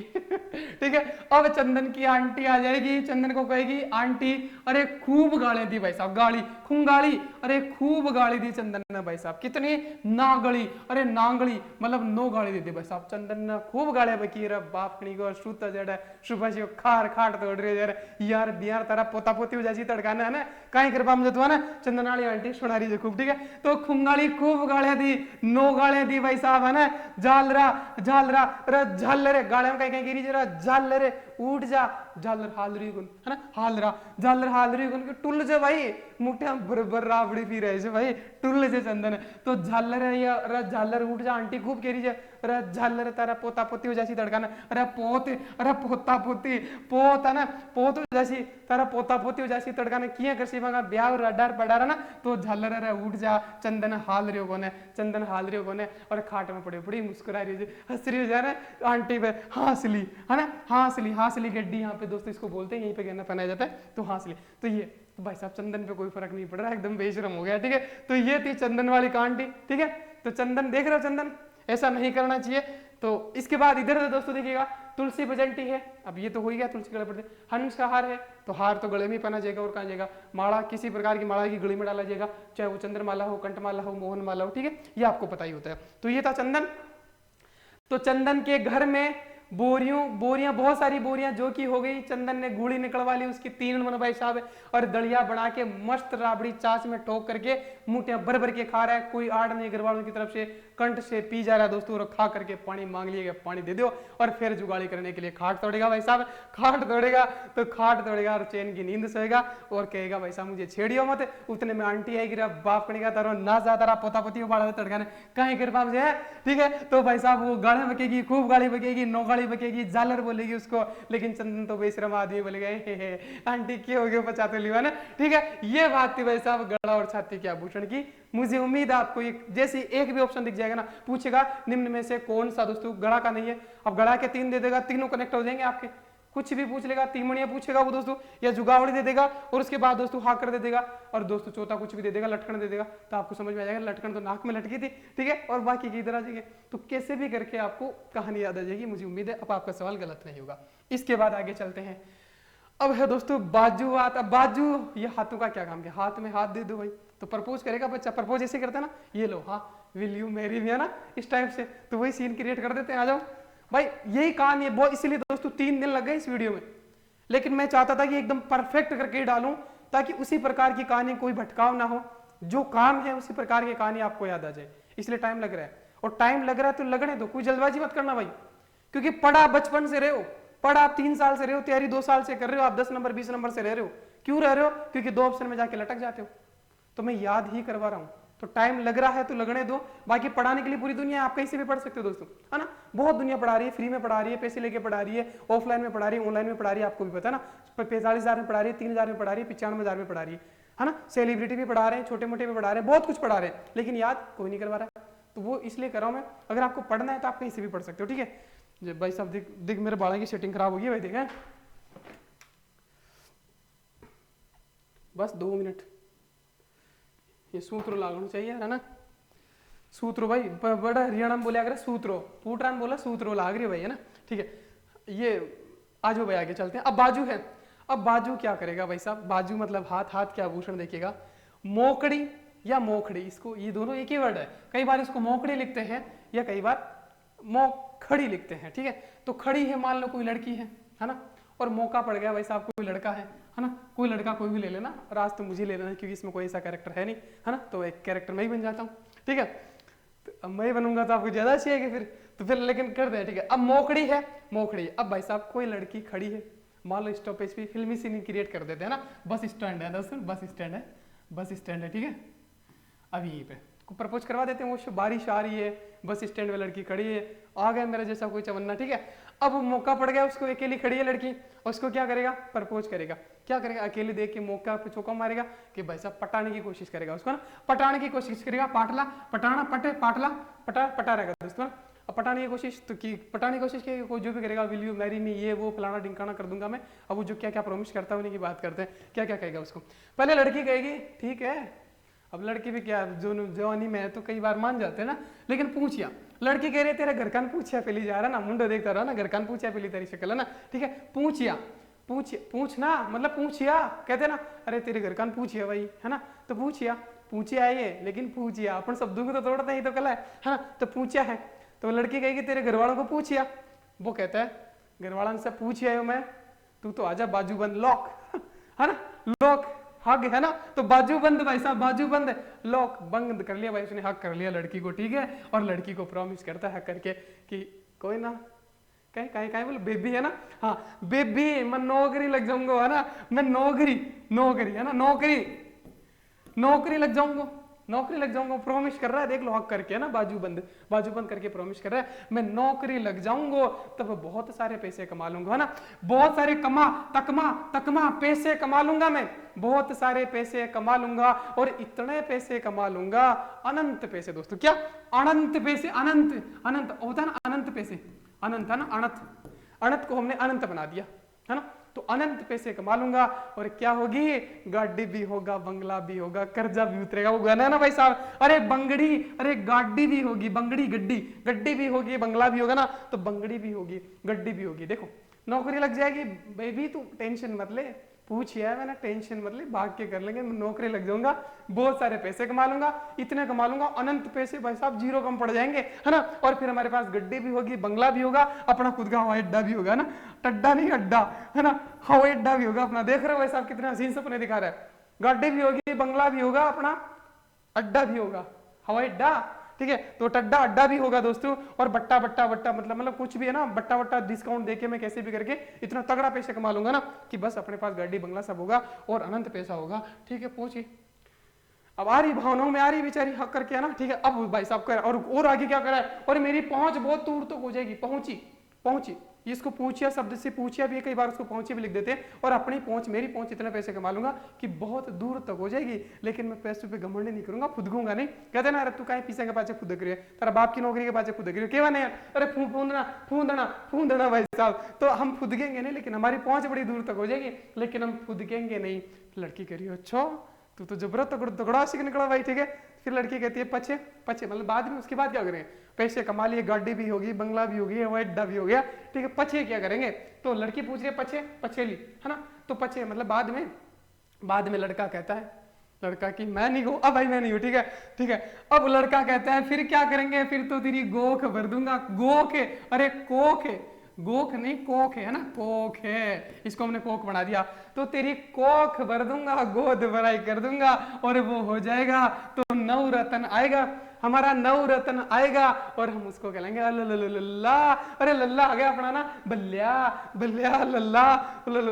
ठीक है। अब चंदन की आंटी आ जाएगी, चंदन को कहेगी आंटी, अरे खूब गाली दी भाई साहब, खूंगाली, अरे खूब गाली दी चंदन ने भाई साहब, कितनी नागली, अरे नांगली मतलब 9 गाली दी थी भाई साहब, चंदन ने खूब गालियां बकी, रे बापनी को सूता जड़ा सुबह से खार खाट तोड़ रही है यार बिहार तारा पोता पोती हो जाती तड़काना है ना, कहीं कृपा में जो ना चंदन वाली आंटी सुना रही है खूब, ठीक है। तो खूंगाली खूब गालियां दी, 9 गालियां दी भाई साहब, है ना, झालरा अरे झालरे गालियां में कहीं गिरी जरा, झालरे उठ जा, झालर हालरी गुन, है ना, झालर हालरी गुन के टुल जे भाई, मुठ्ठा बरबर राबड़ी पी रहे से भाई, टुल जे चंदन। तो झालर या अरे झालर उठ जा, आंटी खूब कह रही है, अरे झालर तारा पोता पोती हो जासी तड़काना, अरे पोता पोती पोत, है ना, पोत हो जासी तारा पोता पोती हो जासी तड़काना, किया करसी मगा ब्याह रडार पड़ा ना। तो झालर अरे उठ जा, चंदन हाल रही हो कोने, और खाट में पड़े बड़ी मुस्कुरा रही है, हंस रही हो जा रहा आंटी पे, हांसली, है ना, हांसली गड्डी, यहाँ पे दोस्तों इसको बोलते हैं, यहीं पे गहना पहनाया जाता है, तो हांसली। तो ये तो भाई साहब चंदन पे कोई फर्क नहीं पड़ रहा है, एकदम बेशरम हो गया, ठीक है। तो ये थी चंदन वाली कहानी, ठीक है। तो चंदन देख रहे हो, चंदन ऐसा नहीं करना चाहिए। तो इसके बाद इधर से दोस्तों देखिएगा, तुलसी बजंटी है, अब ये तो हो ही गया, तुलसी गले पड़ते, हंस का हार है, तो हार तो गले में पहना जाएगा, और कहाँ जाएगा, माला किसी प्रकार की माला की गली में डाला जाएगा, चाहे वो चंद्रमाला हो, कंठमाला हो, मोहन माला हो, ठीक है, ये आपको पता ही होता है। तो ये था चंदन। तो चंदन के घर में बोरियां बहुत सारी बोरियां जो कि हो गई, चंदन ने गुड़ी निकलवा ली उसकी 3 मन भाई साहब, और दलिया बना के मस्त राबड़ी चाच में ठोक करके मुठियां भर भर के खा रहा है, कोई आड़ नहीं घर वालों की तरफ से, कंठ से पी जा रहा है दोस्तों, और खा करके पानी मांग लिएगा, पानी दे दो, और फिर जुगाड़ी करने के लिए खाट तोड़ेगा भाई साहब, खाट तोड़ेगा और चैन की नींद सोएगा, और कहेगा भाई साहब मुझे छेड़ियो मत। उतने में आंटी आएगी, बाप कनेगा तारो ना जा तारा पोता पोती उबाड़ा तड़काने कहीं कृपा से है, ठीक है। तो भाई साहब वो गाड़ी बकेगी, खूब गाड़ी बकेगी, 9 वाली बकेगी, झालर बोलेगी उसको, लेकिन चंदन तो बेशरम आदमी बोलेगा हे आंटी क्या हो गया 50 लिया ना। ठीक है, ये बात थी भाई साहब गला और छाती के आभूषण की। मुझे उम्मीद है आपको जैसे एक भी ऑप्शन दिख जाएगा ना, पूछेगा निम्न में से कौन सा दोस्तों गड़ा का नहीं है, अब गड़ा के 3 दे देगा, तीनों कनेक्ट हो जाएंगे आपके। कुछ भी पूछ लेगा, तीमणिया पूछेगा वो दोस्तों, या जुगावड़ी दे देगा, और उसके बाद दोस्तों हाकर दे देगा, और दोस्तों चौथा कुछ भी दे देगा, लटकन दे देगा। तो आपको समझ में आ जाएगा लटकन तो नाक में लटकी थी, ठीक है, और बाकी की इधर आ जाएंगे। तो कैसे भी करके आपको कहानी याद आ जाएगी। मुझे उम्मीद है अब आपका सवाल गलत नहीं होगा। इसके बाद आगे चलते हैं। अब है दोस्तों बाजू हाथ। अब बाजू, ये हाथों का क्या काम है, हाथ में हाथ दे दो भाई, तो प्रपोज करेगा बच्चा। प्रपोज ऐसे करते हैं ना, ये लो हाँ विल यू मैरी मी, है ना, इस टाइप से। तो वही सीन क्रिएट कर देते हैं। आ जाओ भाई, यही कहानी है बहुत, इसीलिए दोस्तों 3 दिन लग गए इस वीडियो में, लेकिन मैं चाहता था कि एकदम परफेक्ट करके डालूं, ताकि उसी प्रकार की कहानी कोई भटकाव ना हो, जो काम है उसी प्रकार की कहानी आपको याद आ जाए। इसलिए टाइम लग रहा है, और टाइम लग रहा है तो लगने दो, कोई जल्दबाजी मत करना भाई, क्योंकि पढ़ा बचपन से रहे हो, पढ़ा आप 3 साल से रहे हो, तैयारी 2 साल से कर रहे हो, आप 10 नंबर 20 नंबर से रह रहे हो। क्यों रह रहे हो? क्योंकि 2 ऑप्शन में जाके लटक जाते हो। तो मैं याद ही करवा रहा हूं, तो टाइम लग रहा है तो लगने दो। बाकी पढ़ाने के लिए पूरी दुनिया, आप कहीं से भी पढ़ सकते हो दोस्तों, है ना, बहुत दुनिया पढ़ा रही है, फ्री में पढ़ा रही है, पैसे लेके पढ़ा रही है, ऑफलाइन में पढ़ा रही है, ऑनलाइन में पढ़ा रही है, आपको भी पता है ना। 45,000 में पढ़ा रही है, 3,000 में पढ़ा रही है, 95,000 में पढ़ा रही है ना। सेलिब्रिटी भी पढ़ा रहे हैं, छोटे मोटे भी पढ़ा रहे हैं, बहुत कुछ पढ़ा रहे हैं, लेकिन याद कोई नहीं करवा रहा है। तो वो इसलिए कर रहा हूं मैं। अगर आपको पढ़ना है तो आप कहीं से भी पढ़ सकते हो, ठीक है। भाई साहब दिख मेरे बालों की सेटिंग खराब होगी भाई, देखें बस 2 मिनट, ये सूत्र लागना चाहिए, है ना। सूत्रो भाई, बड़ा हरियाणा में बोले अगर सूत्रो, पूटरान बोला सूत्रो लाग रही भाई, है ना। ठीक है, ये आज भाई आगे चलते हैं। अब बाजू है। अब बाजू क्या करेगा भाई साहब, बाजू मतलब हाथ, हाथ के आभूषण देखिएगा। मोकड़ी या मोखड़ी, इसको, ये दोनों एक ही वर्ड है। कई बार इसको मोकड़ी लिखते हैं या कई बार मोखड़ी लिखते हैं, ठीक है। तो खड़ी है, मान लो कोई लड़की है ना, और मौका पड़ गया भाई साहब कोई लड़का है ना, कोई लड़का कोई भी ले लेना, और आज तो मुझे ले लेना क्योंकि इसमें कोई ऐसा कैरेक्टर है नहीं, है ना, तो एक कैरेक्टर मैं ही बन जाता हूँ, ठीक है। तो अब मैं ही बनूंगा तो आपको ज्यादा अच्छी है फिर लेकिन कर दे, ठीक है। अब मोकड़ी है, मोकड़ी। अब भाई साहब कोई लड़की खड़ी है, मान लो स्टॉपेज पे, फिल्मी सीन क्रिएट कर देते हैं ना, बस स्टैंड है दोस्तों, बस स्टैंड है, बस स्टैंड है, ठीक है। अब यहीं पे प्रपोज करवा देते हैं, वो बारिश आ रही है, बस स्टैंड में लड़की खड़ी है, आ गया मेरा जैसा कोई चवन्ना, ठीक है। अब मौका पड़ गया उसको, अकेली खड़ी है लड़की, उसको क्या करेगा, प्रपोज करेगा। क्या करेगा, अकेले देख के मौका पे चौका मारेगा कि भाई साहब पटाने की कोशिश करेगा उसको ना, पटाने की कोशिश करेगा, पाटला पटाना, पटे पाटला पटा रहेगा दोस्तों ना। अब पटाने की कोशिश तो की, पटाने की कोशिश की, कोई जो भी करेगा, विल यू मैरी मी, ये वो फलाना ढिंकाना कर दूंगा मैं। अब वो जो क्या क्या प्रॉमिस करता है उन्हीं की बात करते हैं, क्या क्या कहेगा उसको। पहले लड़की कहेगी ठीक है, अब लड़की भी क्या, जो जवानी में है तो कई बार मान जाते हैं ना, लेकिन पूछिया, लड़की कह रही है तेरा घर कान पूछिया पहली जा रहा ना, मुंडो देखता रहा ना, घर कान पूछिया पहली तेरी शक्ल है ना, ठीक है। पूछिया, पूछना मतलब पूछिया, कहते ना अरे तेरे घर कान पूछिया भाई, है ना, तो पूछिया है ये, लेकिन पूछिया अपन शब्दों को तो तोड़ते ही तो कला है ना, तो पूछिया है। तो लड़की कहेगी तेरे घर वालों को पूछिया, वो कहता है घर वालों से पूछिया मैं, तू तो आजा बाजू बंद, लॉक, है ना, लॉक हक है ना, तो बाजू बंद भाई साहब, बाजू बंद, लॉक बंद कर लिया भाई उसने, हक कर लिया लड़की को, ठीक है। और लड़की को प्रॉमिस करता है करके कि कोई ना, कहीं बोले बेबी, है ना, हाँ बेबी मैं नौकरी लग जाऊंगा, है ना, मैं नौकरी है ना, नौकरी लग जाऊंगा, प्रॉमिस कर रहा है, देख लो हक करके, है ना, बाजू बंद करके प्रॉमिस कर रहा है, मैं नौकरी लग जाऊंगा तब बहुत सारे पैसे कमा लूंगा, है ना, बहुत सारे तकमा पैसे कमा लूंगा मैं, बहुत सारे पैसे कमा लूंगा, और इतने पैसे कमा लूंगा, अनंत पैसे दोस्तों, क्या अनंत पैसे, अनंत होता है ना, अनंत पैसे, अनंत है ना, अनंत को हमने अनंत बना दिया, है ना, तो अनंत पैसे कमा लूंगा, और क्या होगी, गाड़ी भी होगा, बंगला भी होगा, कर्जा भी उतरेगा, वो गाना है ना भाई साहब, अरे बंगड़ी, अरे गाड़ी भी होगी, बंगड़ी गड्डी भी होगी, बंगला भी होगा ना, तो बंगड़ी भी होगी, गड्डी भी होगी। देखो नौकरी लग जाएगी बेबी, तू टेंशन मत ले, पूछिए मैंने, टेंशन मत ले, भाग के कर लेंगे, मैं नौकरी लग जाऊंगा, बहुत सारे पैसे कमा लूंगा, इतने कमा लूंगा, अनंत पैसे भाई साहब, 0 कम पड़ जाएंगे, है ना, और फिर हमारे पास गड्डी भी होगी, बंगला भी होगा, अपना खुद का हवाई अड्डा भी होगा ना, टड्डा नहीं अड्डा, है ना, हवाई अड्डा भी होगा अपना। देख रहे हो भाई साहब कितने हसीन सपने दिखा रहा है, गाड़ी भी होगी, बंगला भी होगा, अपना अड्डा भी होगा, हवाई अड्डा, ठीक है। तो टड्डा अड्डा भी होगा दोस्तों, और बट्टा मतलब कुछ भी है ना, बट्टा डिस्काउंट देके मैं कैसे भी करके इतना तगड़ा पैसे कमा लूंगा ना, कि बस अपने पास गाड़ी बंगला सब होगा और अनंत पैसा होगा, ठीक है। पहुंची, अब आ रही भावनाओं में आ रही बेचारी हक करके, है ना, ठीक है। अब भाई साहब कर, और आगे क्या करा है, और मेरी पहुंच बहुत दूर तक हो जाएगी, पहुंची, इसको पूछिया शब्द से पूछिया भी कई बार उसको पहुंची भी लिख देते हैं, और अपनी पहुंच, मेरी पहुंच इतने पैसे कमा लूंगा कि बहुत दूर तक हो जाएगी, लेकिन मैं पैसों पे घमंड नहीं करूंगा, फुदकूंगा नहीं। कहते ना, अरे तू कहीं पीछे के पाछे फुदक रही है, तेरा बाप की नौकरी के पाछे फुदक रही है, केवा नहीं, अरे फूंदना भाई साहब। तो हम फुदकेंगे नहीं, लेकिन हमारी पहुंच बड़ी दूर तक हो जाएगी, लेकिन हम फुदकेंगे नहीं। लड़की कह रही है अच्छा तू तो जबरदस्त तगड़ा सीख निकला भाई, ठीक है। फिर लड़की कहती है पछे पछे, मतलब बाद में, उसके बाद क्या करेंगे, पैसे कमा लिए, गाड़ी भी होगी, बंगला भी होगी, हवाई अड्डा भी हो गया, ठीक है, पछे क्या करेंगे। तो लड़की पूछ रही है पछे, पछेली है ना, तो पछे मतलब बाद में लड़का कहता है, लड़का की मैं नहीं हूं, अब भाई मैं नहीं हूं, ठीक है ठीक है। अब लड़का कहता है फिर क्या करेंगे, फिर तो तेरी गोख भर दूंगा, गोख है, अरे कोख है, गोख नहीं कोख है ना, कोख है, इसको हमने कोख बना दिया। तो तेरी कोख भर दूंगा, गोद भराई कर दूंगा, और वो हो जाएगा तो नवरत्न आएगा, हमारा नवरत्न आएगा, और हम उसको कहलेंगे लल्ला, अरे लल्ला आ गया अपना ना, बल्ल्या बल्ल्या लल्ला,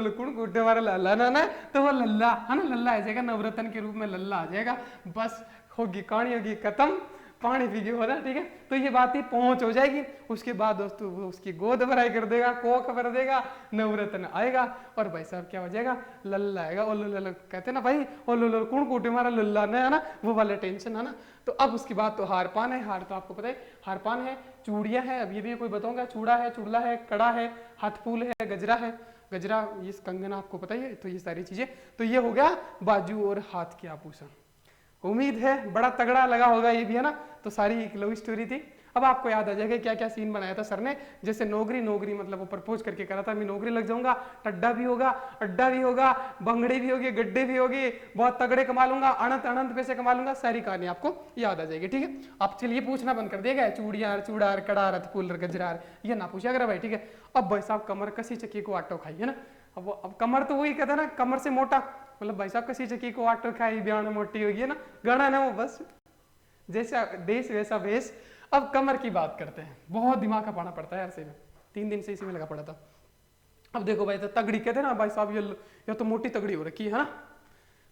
कुण कुटे हमारा लल्ला ना, तो वो लल्ला है ना, लल्ला आ जाएगा, नवरत्न के रूप में लल्ला आ जाएगा, बस होगी कहानी, होगी खत्म, पानी पी के हो रहा, ठीक है। तो ये बात ही पहुंच हो जाएगी। उसके बाद दोस्तों वो उसकी गोद भराई कर देगा, कोख भर देगा, नवरत्न आएगा, और भाई साहब क्या हो जाएगा, लल्ला आएगा। और लल्ला कहते ना भाई, और लल्ला कौन कोटे हमारा लल्ला है ना, वो वाला टेंशन है ना। तो अब उसके बाद तो हार पान है, हार तो आपको पता है, हार पान है, चूड़ियां है, अब ये भी कोई बताऊंगा, चूड़ा है, चुड़ला है, कड़ा है, हाथ फूल है, गजरा है, गजरा ये कंगन आपको पता ही है। तो ये सारी चीजें, तो ये हो गया बाजू और हाथ के आभूषण। उम्मीद है बड़ा तगड़ा लगा होगा ये भी, है ना। तो सारी एक लव स्टोरी थी। अब आपको याद आ जाएगा क्या क्या सीन बनाया था सर ने। जैसे नौकरी मतलब वो प्रपोज करके करा था, मैं नौकरी लग जाऊंगा, टड्डा भी होगा, अड्डा भी होगा, बंगड़ी भी होगी, गड्ढे भी होगी, बहुत तगड़े कमा लूंगा, अनंत अनंत पैसे कमा लूंगा, सारी कहानी आपको याद आ जाएगी, ठीक है। आप चलिए पूछना बंद कर दिएगा, चूड़ियार, चूड़ार, कड़ार, फूलर, गजरार, ये ना पूछा करा भाई, ठीक है। अब भाई साहब कमर कसी चक्की को आटो खाई, है ना। अब कमर तो वही कहते हैं ना, कमर से मोटा, मतलब भाई साहब कसी चक्की को आटो खाई, बयान मोटी होगी, है ना, गाना ना वो, बस जैसा देश वैसा भेष। अब कमर की बात करते हैं, बहुत दिमाग का पाना पड़ता है यार, से 3 दिन से इसी में लगा पड़ा था। अब देखो भाई, तो तगड़ी कहते हैं ना भाई साहब, ये तो मोटी तगड़ी हो रखी है ना।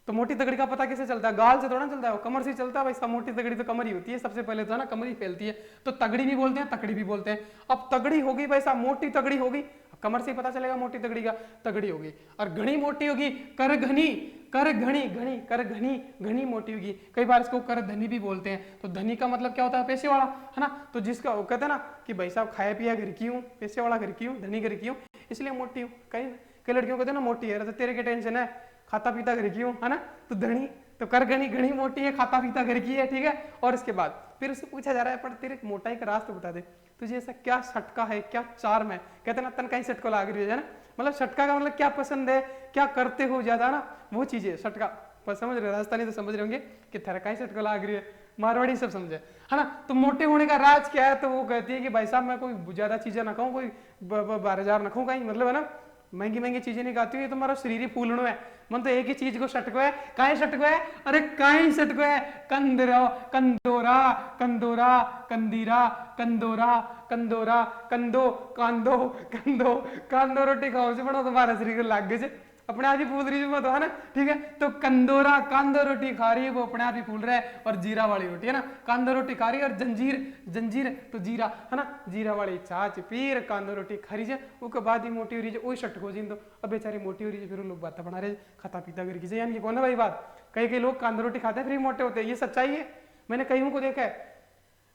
तो मोटी तगड़ी का पता कैसे चलता है, गाल से थोड़ा चलता है, वो कमर से चलता है भाई साहब। मोटी तगड़ी तो कमर ही होती है सबसे पहले, तो है ना, कमर ही फैलती है। तो तगड़ी भी बोलते हैं, तकड़ी भी बोलते हैं। अब तगड़ी होगी भाई साहब, मोटी तगड़ी होगी, कमर से पता चलेगा मोटी तगड़ी का, तगड़ी होगी। और घनी मोटी होगी, कर घनी, कर घनी, घनी कर घनी, घनी मोटी होगी। कई बार इसको कर धनी भी बोलते हैं। तो धनी का मतलब क्या होता है, पैसे वाला, है ना। तो जिसका वो कहते हैं ना कि भाई साहब खाया पिया घर की हूँ, पैसे वाला घर की हूँ, धनी घर की हूँ, इसलिए मोटी हूँ। कई लड़कियों कहते हैं ना मोटी है, तो तेरे के टेंशन है, खाता पीता घर की हूँ, है ना। तो धनी, तो कर घनी, घनी मोटी है, खाता पीता घर की है, ठीक है। और इसके बाद फिर उससे पूछा जा रहा है, पर तेरे मोटाई का राज तो बता दे, तुझे ऐसा क्या सटका है, क्या चार्म है। कहते ना तन कहीं सटको लाग रही है ना, मतलब सटका का मतलब क्या पसंद है, क्या करते हो ज्यादा ना, वो चीजें सटका। पर समझ रहे, राजस्थानी तो समझ रहे होंगे कि तेरा कहीं सटको लाग रही है, मारवाड़ी सब समझे, है ना। तो मोटे होने का राज क्या है, तो वो कहती है कि भाई साहब मैं कोई ज्यादा चीजें ना खाऊं, कोई 12,000 ना खाऊं कहीं, मतलब है ना, महंगी महंगी चीजें नहीं खाती हुई, तो हमारा शरीर ही फूलनो है। मन तो एक ही चीज को सटको है, काहे सटको है, अरे काहे सटको है, कंदरो, कंदोरा, कंदोरा, कंदीरा, कंदोरा, कंदोरा, कंदो, कांदो, कंदो, कांदो रोटी खाओ से बड़ा तुम्हारा शरीर लाग गए से, अपने आप ही फूल रही है, तो है ना, ठीक है। तो कंदोरा, कांदो रोटी खा रही है, वो अपने आप ही फूल रहा है। और जीरा वाली रोटी, है ना, कांदो रोटी खा रही है, और जंजीर, जंजीर तो जीरा, है ना, जीरा वाली छाछ पीर, कांदो रोटी खा रही है, उसके बाद ही मोटी हो रही है, वही शटको जी। तो अब बेचारी मोटी हो रही है, फिर लोग बातें बना रहे, खाता पीता करके, यानी कौन है भाई बात। कई लोग कांदो रोटी खाते हैं फिर मोटे होते हैं, ये सच्चाई है। मैंने कईयों को देखा है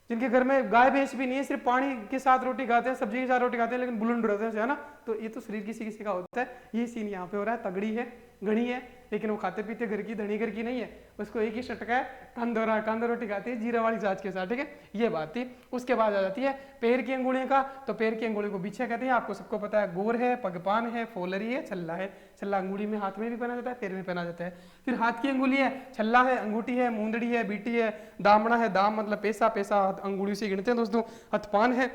जिनके घर में गाय भैंस भी नहीं है, सिर्फ पानी के साथ रोटी खाते हैं, सब्जी के साथ रोटी खाते हैं, लेकिन बुलंद रहते हैं, है ना। तो ये तो शरीर किसी किसी का होता है। ये सीन यहाँ पे हो रहा है, तगड़ी है, घनी है, लेकिन वो खाते पीते घर की, धनी घर की नहीं है, उसको एक ही शटका है, कंदोरा, कांदो रोटी खाती है जीरा वाली छाछ के साथ, ठीक है। ये बात थी। उसके बाद आ जाती है पैर की अंगुलियों का। तो पैर की अंगुलियों को पीछे कहते हैं, आपको सबको पता है, गोर है, पगपान है, फोलरी है, छल्ला है। छल्ला अंगुली में, हाथ में भी पहना जाता है, पैर में पहना जाता है। फिर हाथ की अंगुली है, छल्ला है, अंगूठी है, मूंदड़ी है, बीटी है, दामना है, दाम मतलब पैसा, पैसा अंगुली से गिनते हैं दोस्तों, हथपान है।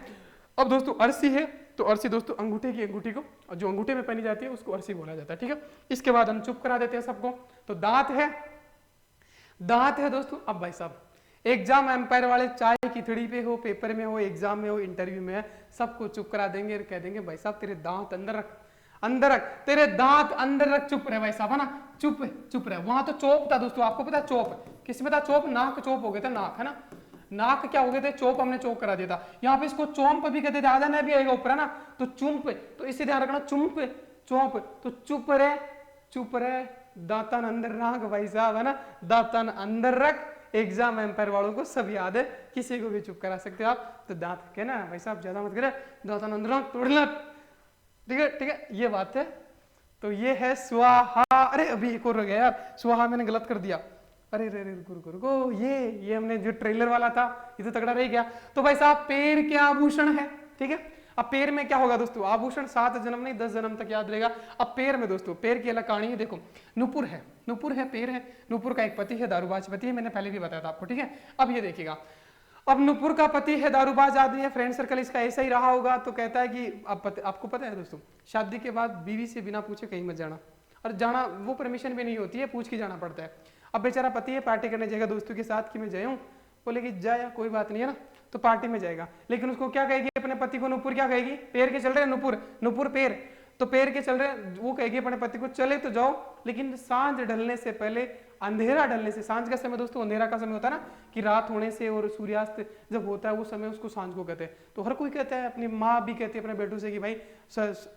अब दोस्तों अरसी है, तो अरसी दोस्तों अंगूठे की अंगूठी को, जो अंगूठे में पहनी जाती है उसको अरसी बोला जाता है, ठीक है। इसके बाद हम चुप करा देते हैं सबको। तो दांत है, दांत है दोस्तों। अब भाई साहब एग्जाम एम्पायर वाले, चाय की थड़ी पे हो, पेपर में हो, एग्जाम में हो, इंटरव्यू में है, सबको चुप करा देंगे और कह देंगे भाई साहब तेरे दांत अंदर रख, अंदर रख, तेरे दांत अंदर रख, चुप रहे भाई साहब, है ना, चुप चुप रहे। वहां तो चोप था दोस्तों, आपको पता है चोप, किसमें था चोप, नाक चोप हो गया था, नाक, है ना, नाक क्या हो गए थे, चौप, हमने चौक करा दिया था। यहाँ पे इसको चौंप भी कहते थे, आधा न भी आएगा ऊपर है ना, तो चुंप, तो इसे ध्यान रखना, चुंप चौंप, तो चुप रे, दातन अंदर रख भाई साहब है ना, दातन अंदर रख। एग्जाम एम्पायर वालों को सब याद है, किसी को भी चुप करा सकते हो आप। तो दांत के ना भाई साहब ज्यादा मत करे, दातन अंदर रख, तोड़ना, ठीक है, ये बात है। तो ये है स्वाहा। अरे अभी एक और रह गया यार, स्वाहा मैंने गलत कर दिया, अरे रे रे रुको, ये हमने जो ट्रेलर वाला था ये तो तगड़ा रह गया। तो भाई साहब पैर के आभूषण है, ठीक है। अब पैर में क्या होगा दोस्तों, आभूषण 7 जन्म नहीं 10 जन्म तक याद रहेगा। अब पैर में दोस्तों, पैर की अलग कहानी है, देखो नुपुर है, पैर है, नुपुर का एक पति है, दारूबाज पति है, मैंने पहले भी बताया था आपको, ठीक है। अब ये देखिएगा, अब नुपुर का पति है, दारूबाज आदमी है, फ्रेंड सर्कल इसका ऐसा ही रहा होगा। तो कहता है कि आपको पता है दोस्तों, शादी के बाद बीवी से बिना पूछे कहीं मत जाना, और जाना वो परमिशन भी नहीं होती है, पूछ के जाना पड़ता है। अब बेचारा पति है, पार्टी करने जाएगा दोस्तों के साथ कि मैं जाऊँ, बोले कि जाया कोई बात नहीं है ना, तो पार्टी में जाएगा। लेकिन उसको क्या कहेगी अपने पति को, नुपुर क्या कहेगी, पैर के चल रहे नुपुर पैर, तो पैर के चल रहे, वो कहेगी अपने पति को चले तो जाओ, लेकिन सांझ ढलने से पहले, अंधेरा ढलने से, सांझ का समय दोस्तों अंधेरा का समय होता है ना, कि रात होने से और सूर्यास्त जब होता है वो समय, उसको सांझ को कहते हैं। तो हर कोई कहता है, अपनी माँ भी कहती है अपने बेटों से कि भाई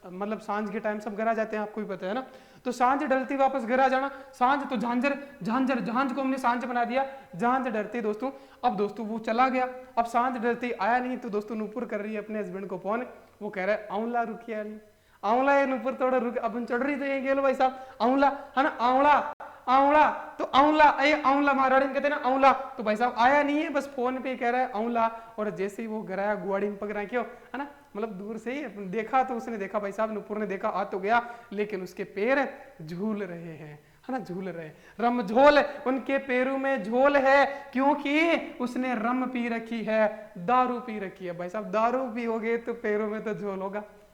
मतलब सांझ के टाइम सब घर आ जाते हैं, आपको भी पता है ना। तो सांझ ढलती वापस घर आ जाना, सांझ तो झांझर को हमने सांझ बना दिया, झांझ डरती दोस्तों। अब दोस्तों वो चला गया, अब सांझ डरती आया नहीं, तो दोस्तों नुपुर कर रही है अपने हस्बैंड को फोन, वो कह रहा है आंवला रुकिया नहीं, आंवला है नुपुर थोड़ा रुक, अपन चढ़ रही तो ये गेलो भाई साहब, आंवला है ना, आंवला, तो आंवला महारानी कहते हैं ना, आंवला। तो भाई साहब आया नहीं है, बस फोन पे कह रहा है आंवला, और जैसे ही वो घर आया गुआड़ी में पकड़ा क्यों है ना, मतलब दूर से ही देखा, तो उसने देखा भाई साहब, नुपुर ने देखा, आ तो गया, लेकिन उसके पैर झूल रहे हैं, है ना, झूल रहे, रमझोल, उनके पैरों में झोल है, क्योंकि उसने रम पी रखी है, दारू पी रखी है। भाई साहब दारू पियोगे तो पैरों में तो झोल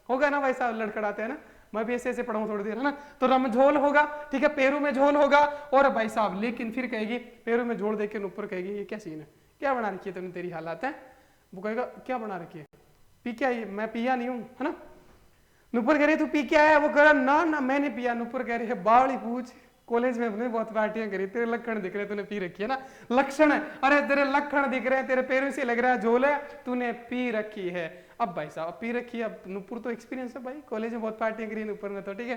होगा ना भाई साहब, लड़खड़ाते हैं ना, मैं भी ऐसे पढ़ाऊं थोड़ी देर है ना, तो रमझोल होगा, ठीक है, पैरों में झोल होगा। और भाई साहब लेकिन फिर कहेगी, पैरों में झोल देके ऊपर कहेगी, ये क्या सीन है, क्या बना रखी है तुमने, तेरी हालात है। वो कहेगा क्या बना रखी है, पी क्या, ये मैं पिया नहीं हूं, है ना। नुपुर कह रही तू पी क्या है, वो कह रहा ना मैंने पिया। नुपुर कह रही है बावड़ी पूछ, कॉलेज में अपने बहुत पार्टियां करी, तेरे लक्षण दिख रहे, तूने पी रखी है ना, लक्षण है, अरे तेरे लक्षण दिख रहे हैं, तेरे पैरों से लग रहा है झोल है, तूने पी रखी है। अब भाई साहब पी रखी है, अब नुपुर तो एक्सपीरियंस है भाई, कॉलेज में बहुत पार्टियां करी नुपुर ने तो, ठीक है।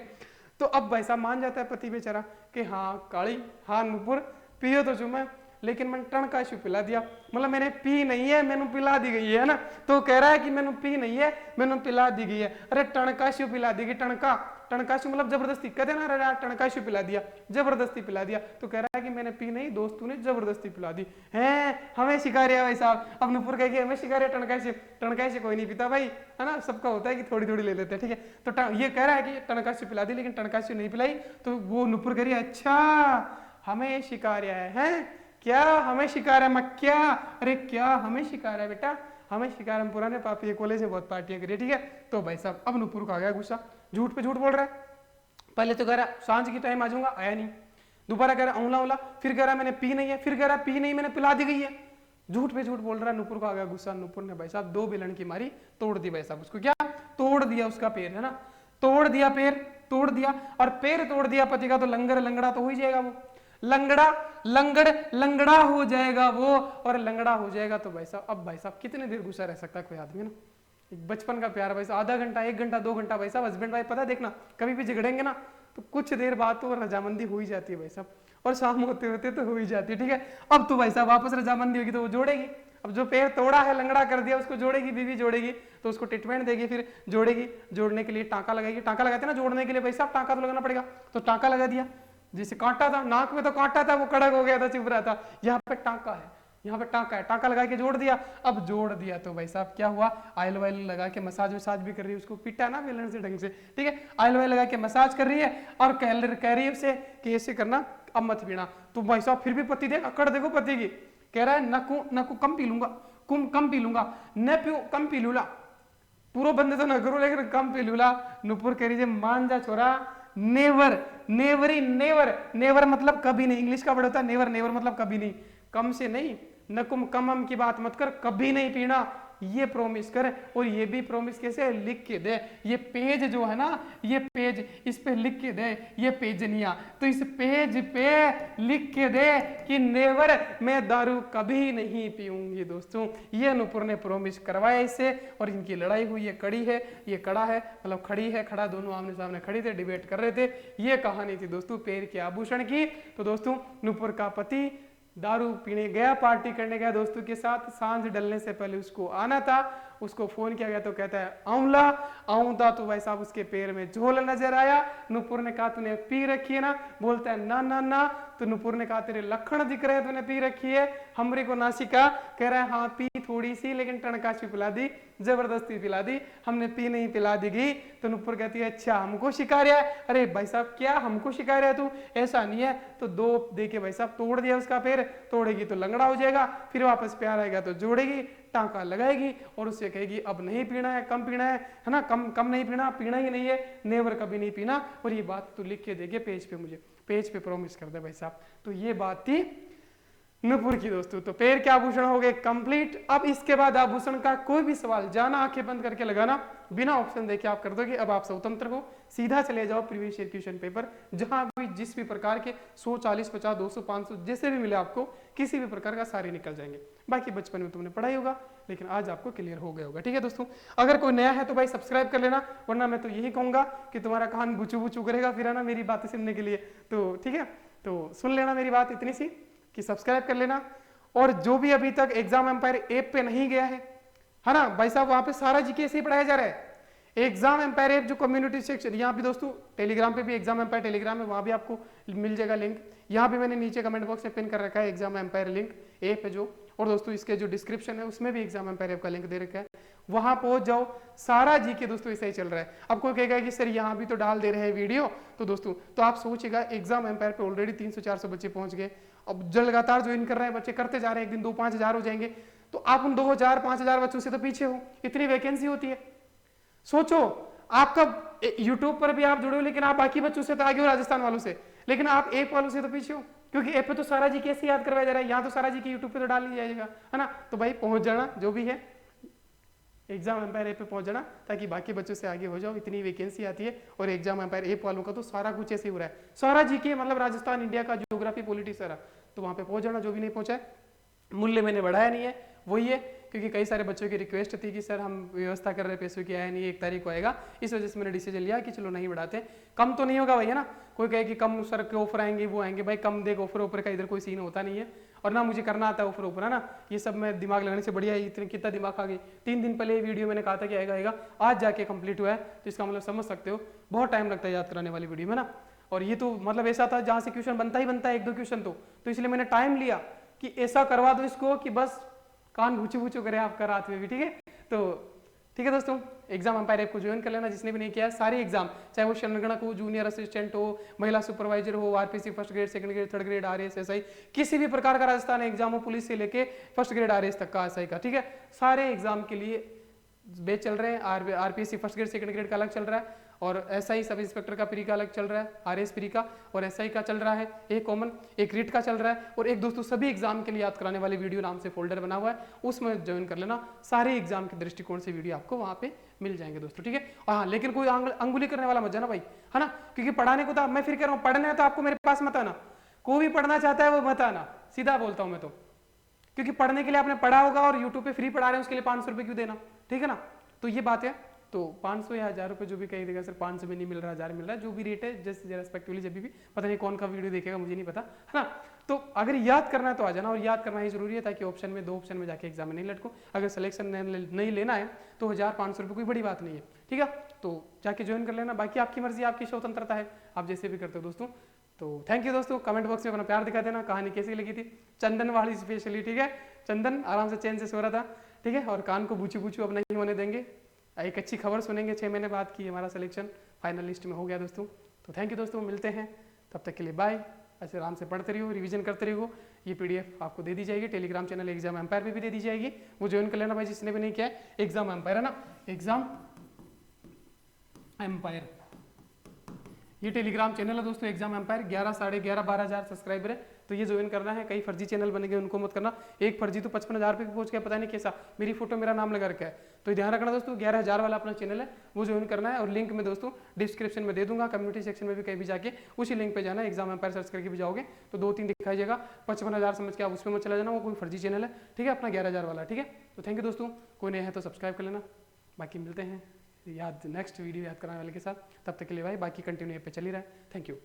तो अब भाई साहब मान जाता है पति बेचारा कि हाँ काली, हाँ नुपुर पियो तो चुमा, लेकिन मैंने टणका शू पिला दिया, मतलब मैंने पी नहीं है, मैंने पिला दी गई है ना। तो कह रहा है कि मैंने पी नहीं है, मैंने पिला दी गई है। अरे टणका शू पिला दी गई, टणका शू मतलब जबरदस्ती, कहते ना, अरे टणका शू पिला दिया, जबरदस्ती पिला दिया। तो कह रहा है कि मैंने पी नहीं, दोस्तों ने जबरदस्ती पिला दी है, हमें शिकार है भाई साहब। अब नुपुर कहेगी हमें शिकार है, टणका से कोई नहीं पीता भाई, है ना, सबका होता है कि थोड़ी थोड़ी ले लेते हैं, ठीक है। तो ये कह रहा है कि टणका शू पिला दी, लेकिन टणका शू नहीं पिलाई। तो वो नुपुर कह रही है अच्छा हमें शिकार्य है क्या, हमें शिकार है मक्या, अरे क्या हमें शिकार है बेटा, हमें शिकार, हम पुराने पापी कॉलेज में बहुत पार्टियां करी, ठीक है। तो भाई साहब अब नुपुर को आ गया गुस्सा, झूठ पे झूठ बोल रहा है। पहले तो कह रहा सांझ की टाइम आ जाऊंगा, आया नहीं, दोबारा कह रहा औला, फिर कह रहा मैंने पी नहीं है, फिर कह रहा पी नहीं मैंने पिला दी गई है, झूठ पे झूठ बोल रहा है। नुपुर को आ गया गुस्सा, नुपुर ने भाई साहब 2 बेलन की मारी, तोड़ दी भाई साहब उसको, क्या तोड़ दिया उसका पैर, है ना, तोड़ दिया पैर, तोड़ दिया, और पैर तोड़ दिया पति का, तो लंगड़ा तो हो ही जाएगा वो, लंगड़ा हो जाएगा वो, और लंगड़ा हो जाएगा। तो भाई साहब अब भाई साहब कितने देर गुस्सा रह सकता है कोई आदमी ना, एक बचपन का प्यार भाई साहब, आधा घंटा 1 घंटा 2 घंटा भाई साहब, हस्बैंड वाइफ पता देखना कभी भी झगड़ेंगे ना तो कुछ देर बाद तो रजामंदी हो ही जाती है भाई साहब, और शाम होते होते तो हो ही जाती है, ठीक है। अब तो भाई साहब वापस रजामंदी होगी तो वो जोड़ेगी, अब जो पैर तोड़ा है लंगड़ा कर दिया उसको जोड़ेगी, बीवी जोड़ेगी, तो उसको ट्रीटमेंट देगी, फिर जोड़ेगी, जोड़ने के लिए टांका लगाएगी, टांका लगाते ना जोड़ने के लिए भाई साहब, टांका तो लगाना पड़ेगा, तो टांका लगा दिया, जैसे कांटा था नाक में तो कांटा था वो कड़क हो गया था, चुभ रहा था, यहाँ पे टांका है, यहाँ पे टांका है, टांका लगा के जोड़ दिया। अब जोड़ दिया तो भाई साहब क्या हुआ, ऑयल वायल लगा के मसाज वसाज भी कर रही है, उसको पीटा ना बेलन से ढंग से, ठीक है, ऑयल वायल लगा के मसाज कर रही है, और कह रही है उसे कि ऐसे करना, अब मत पीना। तो भाई साहब फिर भी पति देख अकड़ देखो पति की, कह रहा है नकू कम पी लूंगा, कम पी लूंगा, न पियो कम पी लूला, पूरा बंदे तो न करो लेकिन कम पी लूला। नुपुर कह रही मान जा छोरा, नेवर मतलब कभी नहीं, इंग्लिश का वर्ड होता है नेवर मतलब कभी नहीं, कम से नहीं, नकुम कमम की बात मत कर, कभी नहीं पीना, ये प्रॉमिस कर, और ये भी प्रॉमिस कैसे लिख के दे, ये पेज जो है ना, ये पेज इस पे लिख के दे, ये पेजनिया, तो इस पेज पे लिख के दे कि नेवर, मैं दारू कभी नहीं पीऊंगी। दोस्तों ये नूपुर ने प्रॉमिस करवाया इससे, और इनकी लड़ाई हुई, ये कड़ी है, ये कड़ा है, मतलब खड़ी है, खड़ा, दोनों आमने सामने खड़े थे, डिबेट कर रहे थे। ये कहानी थी दोस्तों पैर के आभूषण की। तो दोस्तों नूपुर का पति दारू पीने गया, पार्टी करने गया दोस्तों के साथ, सांझ डलने से पहले उसको आना था, उसको फोन किया गया तो कहता है आंवला, आऊंदा, तो भाई साहब उसके पैर में झोल नजर आया। नूपुर ने कहा तूने पी रखी है ना, बोलता है ना ना ना, तो नूपुर ने कहा तेरे लक्षण दिख रहे हैं तूने पी रखी है, हमरे को ना सिखा, कह रहा है हाँ पी थोड़ी सी, लेकिन टणकाशी पिला दी, जबरदस्ती पिला दी, हमने पी नहीं पिला देगी। तो नूपुर कहती है अच्छा हमको सिखा रहा है, अरे भाई साहब क्या हमको सिखा रहा है तू, ऐसा नहीं है, तो दो दे के भाई साहब तोड़ दिया उसका पैर, तोड़ेगी तो लंगड़ा हो जाएगा, फिर वापस प्यार आएगा तो जोड़ेगी, टांका लगाएगी और उससे कहेगी अब नहीं पीना है, कम पीना है ना, कम कम नहीं पीना, पीना ही नहीं है, नेवर कभी नहीं पीना, और ये बात तू लिख के देगे पेज पे, मुझे पेज पे प्रॉमिस कर दे भाई साहब। तो ये बात थी नूपुर की दोस्तों। तो पैर के आभूषण हो गए कंप्लीट। अब इसके बाद आभूषण का कोई भी सवाल जाना आंखें बंद करके लगाना, बिना ऑप्शन देखे आप कर दोगे। अब आप स्वतंत्र हो, सीधा चले जाओ प्रीवियस ईयर क्वेश्चन पेपर, जहां भी जिस भी प्रकार के 100, 40, 50, 200, 500 जैसे भी मिले आपको, किसी भी प्रकार का सारे निकल जाएंगे। बाकी बचपन में तुमने पढ़ा ही होगा, लेकिन आज आपको क्लियर हो गया होगा। ठीक है दोस्तों, अगर कोई नया है तो भाई सब्सक्राइब कर लेना, वरना मैं तो यही कहूंगा कि तुम्हारा कान बुचू बुचू करेगा फिर है ना मेरी बातें सुनने के लिए। तो ठीक है, तो सुन लेना मेरी बात इतनी सी कि सब्सक्राइब कर लेना। और जो भी अभी तक एग्जाम एम्पायर ऐप पे नहीं गया है ना भाई साहब, वहां पे सारा जीके ऐसे ही पढ़ाया जा रहा है। एग्जाम एम्पायर ऐप जो कम्युनिटी सेक्शन, यहाँ भी दोस्तों टेलीग्राम पे भी एग्जाम एम्पायर टेलीग्राम है, वहां भी आपको मिल जाएगा लिंक। यहाँ भी मैंने नीचे कमेंट बॉक्स में पिन कर रखा है एग्जाम एम्पायर लिंक ऐप है जो, और दोस्तों इसके जो डिस्क्रिप्शन है उसमें भी एग्जाम एम्पायर ऐप का लिंक दे रखा है, वहां पहुंच जाओ। सारा जीके दोस्तों ऐसा ही चल रहा है। अब कोई कहेगा कि सर यहाँ भी तो डाल दे रहे हैं वीडियो, तो दोस्तों तो आप सोचिएगा एग्जाम एम्पायर पे ऑलरेडी 300-400 बच्चे पहुंच गए, अब जो लगातार ज्वाइन कर रहे हैं बच्चे, करते जा रहे हैं, एक दिन 2-5 हजार हो जाएंगे, तो आप उन 2,000-5,000 बच्चों से तो पीछे हो, इतनी वैकेंसी होती है। सोचो आपका यूट्यूब पर भी आप जुड़े हो, लेकिन आप बाकी बच्चों से तो आगे हो, राजस्थान वालों से, लेकिन आप ऐप वालों से तो पीछे हो, क्योंकि ऐप पे तो सारा जी कैसे याद करवाया जा रहा है, यहाँ तो सारा जी के यूट्यूब पे तो डाल नहीं जाएगा, है ना। तो भाई पहुंच जाना, जो भी है एग्जाम एम्पायर ऐप पे पहुंच जाना, ताकि बाकी बच्चों से आगे हो जाओ, इतनी वैकेंसी आती है। और एग्जाम एम्पायर ऐप वालों का तो सारा कुछ ऐसे ही हो रहा है, सारा जीके मतलब राजस्थान, इंडिया का, ज्योग्राफी, पॉलिटी सारा, तो वहां पे पहुंच जाना। जो भी नहीं पहुंचा है, मूल्य मैंने बढ़ाया नहीं है, वही है, क्योंकि कई सारे बच्चों की रिक्वेस्ट थी कि सर हम व्यवस्था कर रहे हैं पैसों की, आया नहीं, 1 तारीख को आएगा, इस वजह से मैंने डिसीजन लिया कि चलो नहीं बढ़ाते। कम तो नहीं होगा भाई, है ना। कोई कहे कि कम सर के ऑफर आएंगे, वो आएंगे, भाई कम देख ऑफर का इधर कोई सीन होता नहीं है, और ना मुझे करना आता है ऑफर, है ना। ये सब मैं दिमाग लगाने से बढ़िया है, इतने कितना दिमाग आ गई। 3 दिन पहले वीडियो मैंने कहा था कि आएगा, आज जाके कंप्लीट हुआ है, तो इसका मतलब समझ सकते हो बहुत टाइम लगता है याद कराने वाली वीडियो में ना। और ये तो मतलब ऐसा था जहाँ से क्वेश्चन बनता ही बनता है, 1-2 क्वेश्चन तो इसलिए मैंने टाइम लिया कि ऐसा करवा दो इसको कि बस कान भूचू भूचू करे आपका रात में भी। ठीक है, तो ठीक है दोस्तों, एग्जाम एम्पायर ऐप को ज्वाइन कर लेना जिसने भी नहीं किया है। सारे एग्जाम, चाहे वो जनगणक हो, जूनियर असिस्टेंट हो, महिला सुपरवाइजर हो, RPC first grade, second grade, third grade, RAS, SI, किसी भी प्रकार का राजस्थान एग्जाम हो, पुलिस से लेके फर्स्ट ग्रेड आरएएस तक का, एसआई का, ठीक है, सारे एग्जाम के लिए बैच चल रहे हैं। RPC first grade second grade का अलग चल रहा है, और एसआई सब इंस्पेक्टर का प्री का अलग चल रहा है, आरएएस प्री का, और एसआई का चल रहा है, एक कॉमन, एक रीट का चल रहा है, और एक दोस्तों सभी एग्जाम के लिए याद कराने वाली वीडियो नाम से फोल्डर बना हुआ है, उसमें ज्वाइन कर लेना। सारे एग्जाम के दृष्टिकोण से वीडियो आपको वहां पे मिल जाएंगे दोस्तों, ठीक है। और हाँ, लेकिन कोई अंगुली करने वाला मत जाना भाई, है ना, क्योंकि पढ़ाने को तो मैं फिर कह रहा हूँ, पढ़ना है तो आपको मेरे पास मत आना, कोई भी पढ़ना चाहता है वो मत आना, सीधा बोलता हूँ मैं तो, क्योंकि पढ़ने के लिए आपने पढ़ा होगा और यूट्यूब पे फ्री पढ़ा रहे हैं, उसके लिए 500 रुपये क्यों देना, ठीक है ना। तो ये बात है, तो 500 या 1000 रुपये जो भी कहीं देगा, सर 500 में नहीं मिल रहा, 1000 मिल रहा है, जो भी रेट है जस्ट रेस्पेक्टिवली, जब भी पता नहीं कौन का वीडियो देखेगा, मुझे नहीं पता, है ना। तो अगर याद करना है तो आ जाना, और याद करना ही जरूरी है, ताकि ऑप्शन में 2 ऑप्शन में जाके एग्जाम में नहीं लटको। अगर सिलेक्शन नहीं लेना है तो 1000-500 रुपये कोई बड़ी बात नहीं है, ठीक है। तो जाके ज्वाइन कर लेना, बाकी आपकी मर्जी, आपकी स्वतंत्रता है, आप जैसे भी करते हो दोस्तों। तो थैंक यू दोस्तों, कमेंट बॉक्स में अपना प्यार दिखा देना, कहानी कैसी लगी थी, चंदन वाली स्पेशली, ठीक है। चंदन आराम से चैन से सो रहा था, ठीक है, और कान को बूचू बूचू अब नहीं होने देंगे। एक अच्छी खबर सुनेंगे, 6 महीने बाद की हमारा सिलेक्शन फाइनल लिस्ट में हो गया दोस्तों। तो थैंक यू दोस्तों, मिलते हैं, तब तक के लिए बाय। ऐसे आराम से पढ़ते रहिए, रिवीजन करते रहिए। ये पीडीएफ आपको दे दी जाएगी, टेलीग्राम चैनल एग्जाम एम्पायर पे भी दे दी जाएगी, वो ज्वाइन कर लेना भाई जिसने भी नहीं किया है। एग्जाम एम्पायर है ना, एग्जाम एम्पायर, ये टेलीग्राम चैनल है दोस्तों, एग्जाम एम्पायर। 11, 11.5, 12 हज़ार सब्सक्राइबर है, तो ये ज्वाइन करना है। कई फर्जी चैनल बनेंगे, उनको मत करना। एक फर्जी तो 55,000 रुपये पहुंच गया, पता नहीं कैसा, मेरी फोटो मेरा नाम लगा रखा है। तो ध्यान रखना दोस्तों, 11,000 वाला अपना चैनल है, वो ज्वाइन करना है। और लिंक में दोस्तों डिस्क्रिप्शन में दे दूंगा, कम्युनिटी सेक्शन में भी कहीं भी जाके उसी लिंक पे जाना है। एग्जाम एम्पायर सर्च करके भी जाओगे तो 2-3 दिखाई जाएगा। 55,000 समझ के आप उसमें मत चला जाना, वो कोई फर्जी चैनल है, ठीक है, अपना 11,000 वाला, ठीक है। तो थैंक यू दोस्तों, कोई नया है तो सब्सक्राइब कर लेना। बाकी मिलते हैं नेक्स्ट वीडियो याद कराने वाले के साथ, तब तक के लिए भाई बाकी कंटिन्यू पे चल ही रहा है। Thank you.